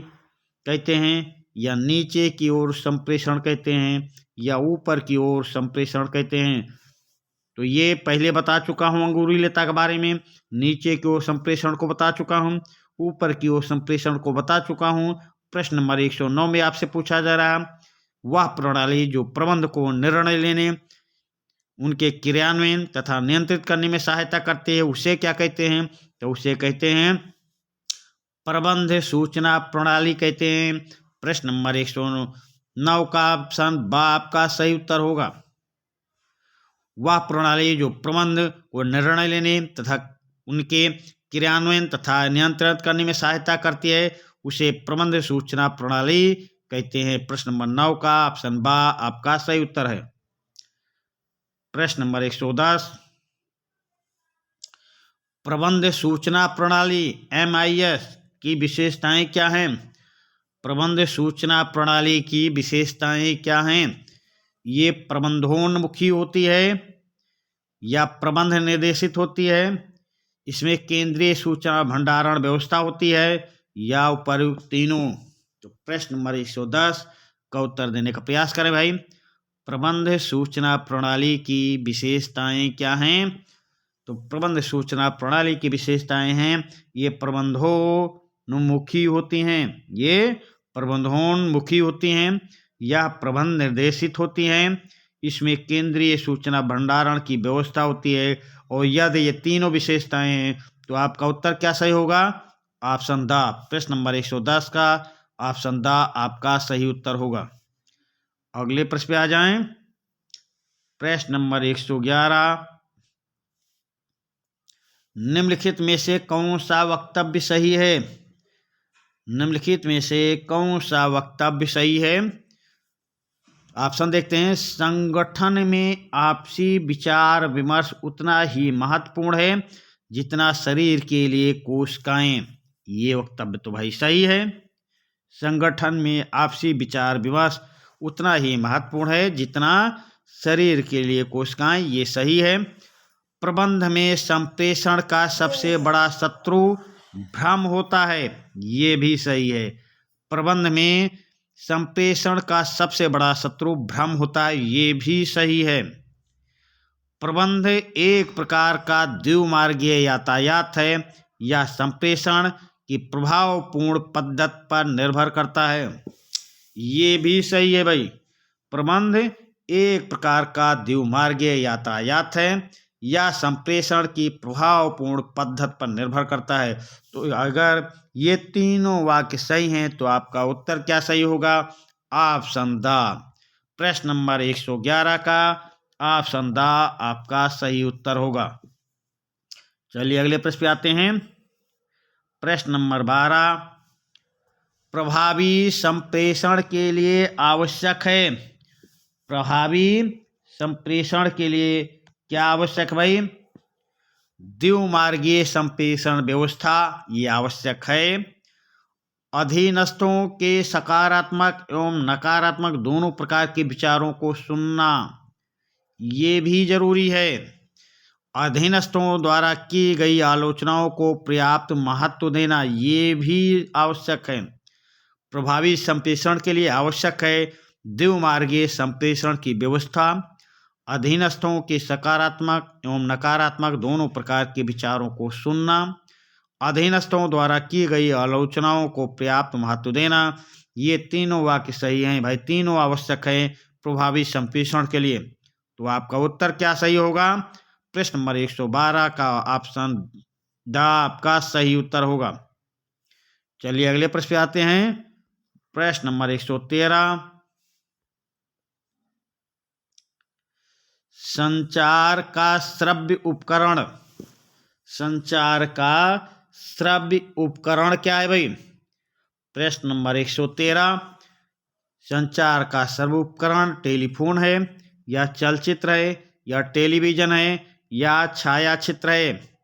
कहते हैं, या नीचे की ओर संप्रेषण कहते हैं, या ऊपर की ओर संप्रेषण कहते हैं। तो ये पहले बता चुका हूँ अंगूरी लता के बारे में, नीचे की ओर संप्रेषण को बता चुका हूँ, ऊपर की ओर संप्रेषण को बता चुका हूँ। प्रश्न नंबर 109 में आपसे पूछा जा रहा है, वह प्रणाली जो प्रबंध को निर्णय लेने, उनके क्रियान्वयन तथा नियंत्रित करने में सहायता करती है, उसे क्या कहते हैं? तो उसे कहते हैं प्रबंध सूचना प्रणाली कहते हैं। प्रश्न नंबर 109 का ऑप्शन बा आपका सही उत्तर होगा। वह प्रणाली जो प्रबंध को निर्णय लेने तथा उनके क्रियान्वयन तथा नियंत्रित करने में सहायता करती है, उसे प्रबंध सूचना प्रणाली कहते हैं। प्रश्न नंबर 9 का ऑप्शन बा आपका सही उत्तर है। प्रश्न नंबर 110। प्रबंध सूचना प्रणाली MIS की विशेषताएं क्या हैं? प्रबंध सूचना प्रणाली की विशेषताएं क्या हैं? ये प्रबंधोन्मुखी होती है या प्रबंध निर्देशित होती है? इसमें केंद्रीय सूचना भंडारण व्यवस्था होती है, या उपर्युक्त तीनों? तो प्रश्न नंबर 110 का उत्तर देने का प्रयास करें भाई। प्रबंध सूचना प्रणाली की विशेषताएं क्या हैं? तो प्रबंध सूचना प्रणाली की विशेषताएं हैं, ये प्रबंधोन्मुखी होती हैं, ये प्रबंधोन्मुखी होती हैं या प्रबंध निर्देशित होती हैं। इसमें केंद्रीय सूचना भंडारण की व्यवस्था होती है, और यदि ये तीनों विशेषताएं हैं तो आपका उत्तर क्या सही होगा? Option the. प्रश्न नंबर 110 का ऑप्शन द आपका सही उत्तर होगा। अगले प्रश्न पे आ जाएं। प्रश्न नंबर 111। निम्नलिखित में से कौन सा वक्तव्य सही है? निम्नलिखित में से कौन सा वक्तव्य सही है? ऑप्शन देखते हैं। संगठन में आपसी विचार विमर्श उतना ही महत्वपूर्ण है जितना शरीर के लिए कोशिकाएं। ये वक्तव्य तो भाई सही है। संगठन में आपसी विचार विमर्श उतना ही महत्वपूर्ण है जितना शरीर के लिए कोशिकाएं, ये सही है। प्रबंध में संप्रेषण का सबसे बड़ा शत्रु भ्रम होता है, ये भी सही है। प्रबंध में संप्रेषण का सबसे बड़ा शत्रु भ्रम होता है, ये भी सही है। प्रबंध एक प्रकार का द्विमार्गीय यातायात है या संप्रेषण की प्रभावपूर्ण पद्धति पर निर्भर करता है, ये भी सही है भाई। प्रबंध एक प्रकार का द्विमार्गीय यातायात है या संप्रेषण की प्रभावपूर्ण पद्धति पर निर्भर करता है। तो अगर ये तीनों वाक्य सही हैं, तो आपका उत्तर क्या सही होगा? Option the. प्रश्न नंबर 111 का ऑप्शन द आपका सही उत्तर होगा। चलिए अगले प्रश्न पे आते हैं। प्रश्न नंबर 12, प्रभावी संप्रेषण के लिए आवश्यक है। प्रभावी संप्रेषण के लिए क्या आवश्यक भाई? द्विमार्गीय संप्रेषण व्यवस्था ये आवश्यक है। अधीनस्थों के सकारात्मक एवं नकारात्मक दोनों प्रकार के विचारों को सुनना ये भी जरूरी है। अधीनस्थों द्वारा की गई आलोचनाओं को पर्याप्त महत्व देना ये भी आवश्यक है। प्रभावी संप्रेषण के लिए आवश्यक है द्विमार्गीय संप्रेषण की व्यवस्था। अधीनस्थों के सकारात्मक एवं नकारात्मक दोनों प्रकार के विचारों को सुनना। अधीनस्थों द्वारा की गई आलोचनाओं को पर्याप्त महत्व देना। ये तीनों वाक्य सही हैं भाई, तीनों आवश्यक है प्रभावी संप्रेषण के लिए। तो आपका उत्तर क्या सही होगा? प्रश्न नंबर 112 का ऑप्शन द आपका सही उत्तर होगा। चलिए अगले प्रश्न पे आते हैं। प्रश्न नंबर 113, संचार का श्रव्य उपकरण। संचार का श्रव्य उपकरण क्या है भाई? प्रश्न नंबर 113, संचार का श्रव्य उपकरण टेलीफोन है या चलचित्र है या टेलीविजन है या छायाचित्र है?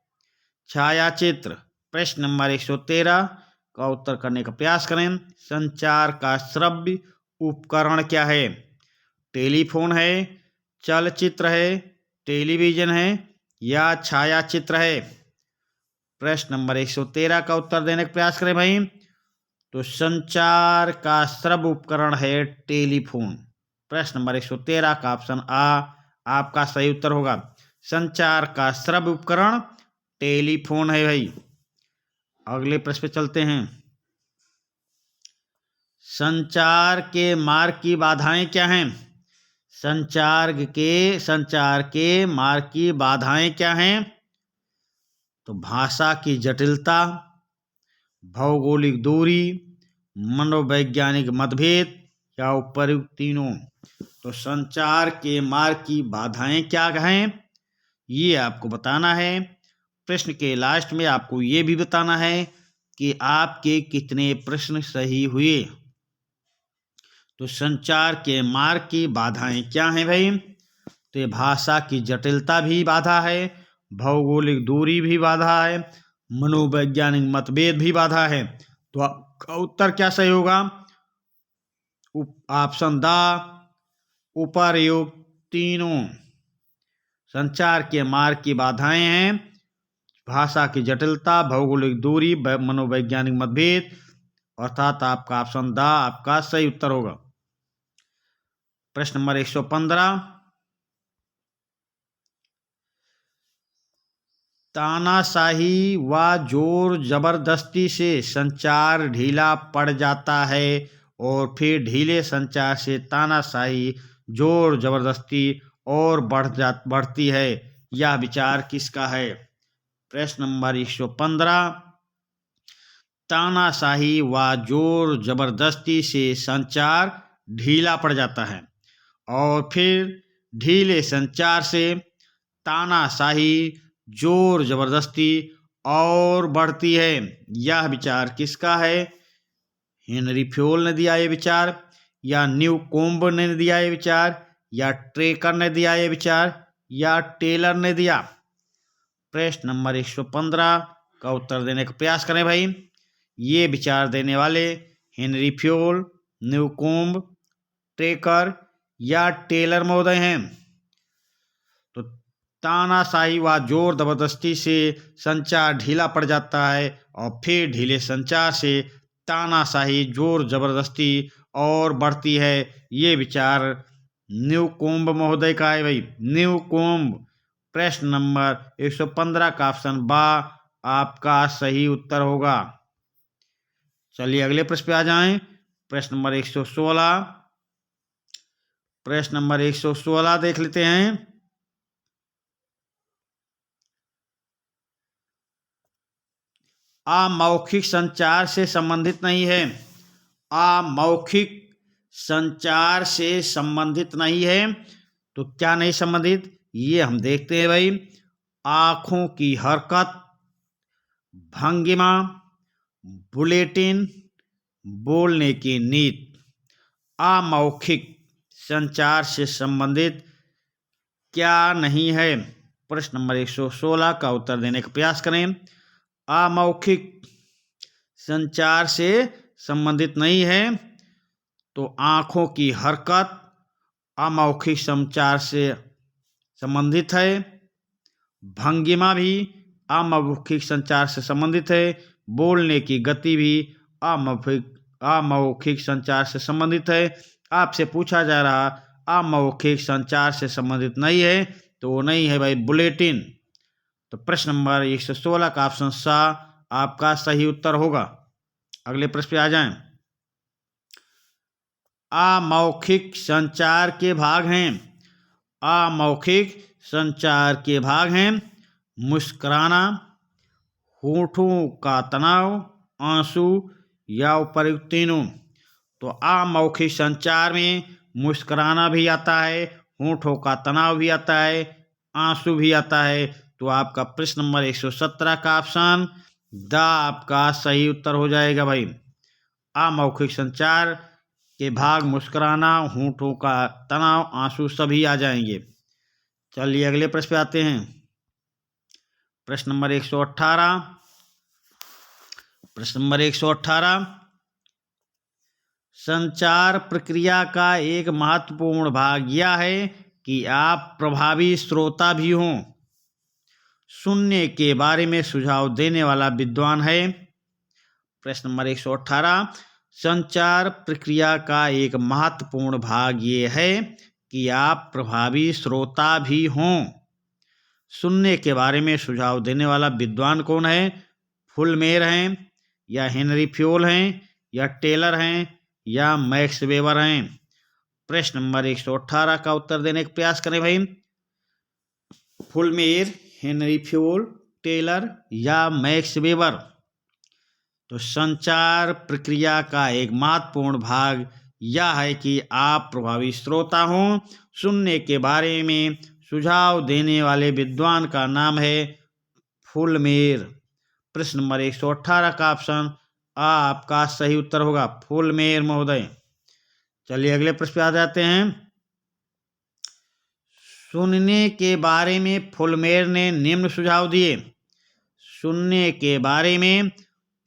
छायाचित्र। प्रश्न नंबर 113 का उत्तर करने का प्रयास करें। संचार का श्रव्य उपकरण क्या है? टेलीफोन है, चलचित्र है, टेलीविजन है या छायाचित्र है? प्रश्न नंबर 113 का उत्तर देने का प्रयास करें भाई। तो संचार का श्रव्य उपकरण है टेलीफोन। प्रश्न नंबर 113 का ऑप्शन आ आपका सही उत्तर होगा। संचार का श्रव्य उपकरण टेलीफोन है भाई। अगले प्रश्न पे चलते हैं। संचार के मार्ग की बाधाएं क्या हैं? संचार के मार्ग की बाधाएं क्या हैं? तो भाषा की जटिलता, भौगोलिक दूरी, मनोवैज्ञानिक मतभेद या उपर्युक्त तीनों। तो संचार के मार्ग की बाधाएं क्या हैं ये आपको बताना है। प्रश्न के लास्ट में आपको ये भी बताना है कि आपके कितने प्रश्न सही हुए। तो संचार के मार्ग की बाधाएं क्या हैं भाई? तो ये भाषा की जटिलता भी बाधा है, भौगोलिक दूरी भी बाधा है, मनोवैज्ञानिक मतभेद भी बाधा है। तो आपका उत्तर क्या सही होगा? ऑप्शन द उपर्युक्त तीनों। संचार के मार्ग की बाधाएं हैं भाषा की जटिलता, भौगोलिक दूरी, मनोवैज्ञानिक मतभेद, अर्थात आपका ऑप्शन द आपका सही उत्तर होगा। प्रश्न नंबर 115, तानाशाही व जोर जबरदस्ती से संचार ढीला पड़ जाता है और फिर ढीले संचार से तानाशाही, जोर जबरदस्ती और बढ़ती है। यह विचार किसका है? प्रश्न नंबर 115, तानाशाही व जोर जबरदस्ती से संचार ढीला पड़ जाता है और फिर ढीले संचार से तानाशाही, जोर जबरदस्ती और बढ़ती है। यह विचार किसका है? हेनरी फ्योल ने दिया ये विचार, या न्यूकोम्ब ने दिया ये विचार, या ट्रेकर ने दिया ये विचार, या टेलर ने दिया? प्रश्न नंबर 115 का उत्तर देने का प्रयास करें भाई। ये विचार देने वाले हेनरी फ्योल, न्यूकोम्ब, ट्रेकर या टेलर महोदय हैं। तो तानाशाही व जोर जबरदस्ती से संचार ढीला पड़ जाता है और फिर ढीले संचार से तानाशाही, जोर जबरदस्ती और बढ़ती है। ये विचार न्यूकोम्ब महोदय का है भाई, न्यूकोम्ब। प्रश्न नंबर 115 का ऑप्शन बा आपका सही उत्तर होगा। चलिए अगले प्रश्न पे आ जाएं। प्रश्न नंबर 116। प्रश्न नंबर 116 देख लेते हैं। अमौखिक संचार से संबंधित नहीं है। अमौखिक संचार से संबंधित नहीं है, तो क्या नहीं संबंधित, ये हम देखते हैं भाई। आँखों की हरकत, भंगिमा, बुलेटिन, बोलने की नीति। अमौखिक संचार से संबंधित क्या नहीं है? प्रश्न नंबर 116 का उत्तर देने का प्रयास करें। अमौखिक संचार से संबंधित नहीं है, तो आँखों की हरकत अमौखिक संचार से संबंधित है। भंगिमा भी अमौखिक संचार से संबंधित है। बोलने की गति भी अमौखिक संचार से संबंधित है। आपसे पूछा जा रहा अमौखिक संचार से संबंधित नहीं है, तो वो नहीं है भाई बुलेटिन। तो प्रश्न नंबर 116 का ऑप्शन सा आपका सही उत्तर होगा। अगले प्रश्न पे आ जाएं। अमौखिक संचार के भाग हैं। अमौखिक संचार के भाग हैं मुस्कुराना, होठों का तनाव, आंसू या उपर्युक्त तीनों। तो अमौखिक संचार में मुस्कुराना भी आता है, होठों का तनाव भी आता है, आंसू भी आता है। तो आपका प्रश्न नंबर 117 का ऑप्शन द आपका सही उत्तर हो जाएगा भाई। अमौखिक संचार के भाग मुस्कुराना, होठों का तनाव, आंसू सभी आ जाएंगे। चलिए अगले प्रश्न पे आते हैं। प्रश्न नंबर 118। प्रश्न नंबर 118, संचार प्रक्रिया का एक महत्वपूर्ण भाग यह है कि आप प्रभावी श्रोता भी हों। सुनने के बारे में सुझाव देने वाला विद्वान है। प्रश्न नंबर 118, संचार प्रक्रिया का एक महत्वपूर्ण भाग ये है कि आप प्रभावी श्रोता भी हों। सुनने के बारे में सुझाव देने वाला विद्वान कौन है? फुलमेर हैं, या हेनरी फ्योल हैं, या टेलर हैं, या मैक्स वेबर हैं। प्रश्न नंबर 118 का उत्तर देने का प्रयास करें भाई। फुलमेर, हेनरी फ्योल, टेलर या मैक्स वेबर। तो संचार प्रक्रिया का एक महत्वपूर्ण भाग यह है कि आप प्रभावी श्रोता हों। सुनने के बारे में सुझाव देने वाले विद्वान का नाम है फुलमेर। प्रश्न नंबर 118 का ऑप्शन आपका सही उत्तर होगा, फुलमेर महोदय। चलिए अगले प्रश्न पे आ जाते हैं। सुनने के बारे में फुलमेर ने निम्न सुझाव दिए। सुनने के बारे में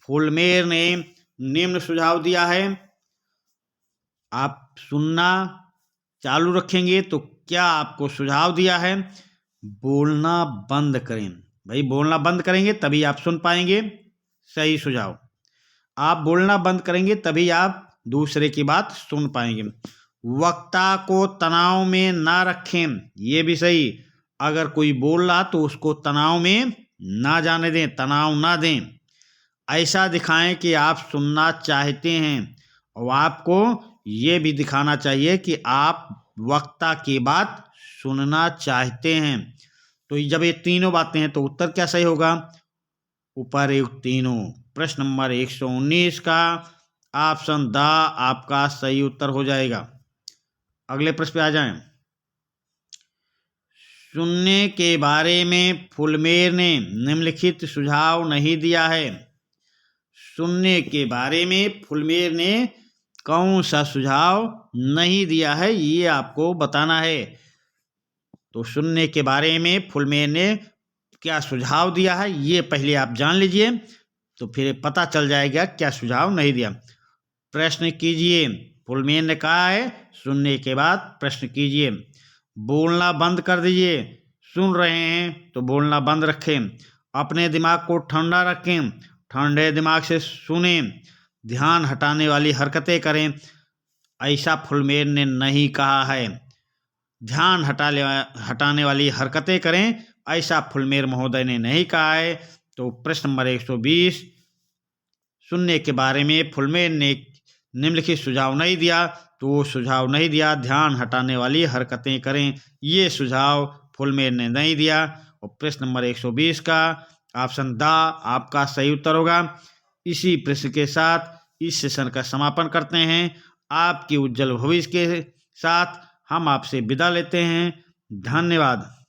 फुलमेर ने निम्न सुझाव दिया है। आप सुनना चालू रखेंगे तो क्या आपको सुझाव दिया है? बोलना बंद करें। भाई बोलना बंद करेंगे तभी आप सुन पाएंगे। सही सुझाव। आप बोलना बंद करेंगे तभी आप दूसरे की बात सुन पाएंगे। वक्ता को तनाव में ना रखें, ये भी सही। अगर कोई बोल रहा तो उसको तनाव में ना जाने दें, तनाव ना दें। ऐसा दिखाएं कि आप सुनना चाहते हैं, और आपको ये भी दिखाना चाहिए कि आप वक्ता की बात सुनना चाहते हैं। तो जब ये तीनों बातें हैं तो उत्तर क्या सही होगा? उपर्युक्त तीनों। प्रश्न नंबर 119 का ऑप्शन द आपका सही उत्तर हो जाएगा। अगले प्रश्न पे आ जाएं। सुनने के बारे में फुलमेर ने निम्नलिखित सुझाव नहीं दिया है। सुनने के बारे में फुलमेर ने कौन सा सुझाव नहीं दिया है, ये आपको बताना है। तो सुनने के बारे में फुलमेर ने क्या सुझाव दिया है, ये पहले आप जान लीजिए, तो फिर पता चल जाएगा क्या सुझाव नहीं दिया। प्रश्न कीजिए। फुलमेर ने कहा है सुनने के बाद प्रश्न कीजिए। बोलना बंद कर दीजिए। सुन रहे हैं तो बोलना बंद रखें। अपने दिमाग को ठंडा रखें, ठंडे दिमाग से सुने। ध्यान हटाने वाली हरकतें करें, ऐसा फुलमेर ने नहीं कहा है। ध्यान हटाने वाली हरकतें करें, ऐसा फुलमेर महोदय ने नहीं कहा है। तो प्रश्न नंबर 120, सुनने के बारे में फुलमेर ने निम्नलिखित सुझाव नहीं दिया, तो वो सुझाव नहीं दिया ध्यान हटाने वाली हरकतें करें, ये सुझाव फुलमेर ने नहीं दिया। और प्रश्न नंबर 120 का ऑप्शन द आपका सही उत्तर होगा। इसी प्रश्न के साथ इस सेशन का समापन करते हैं। आपके उज्जवल भविष्य के साथ हम आपसे विदा लेते हैं। धन्यवाद।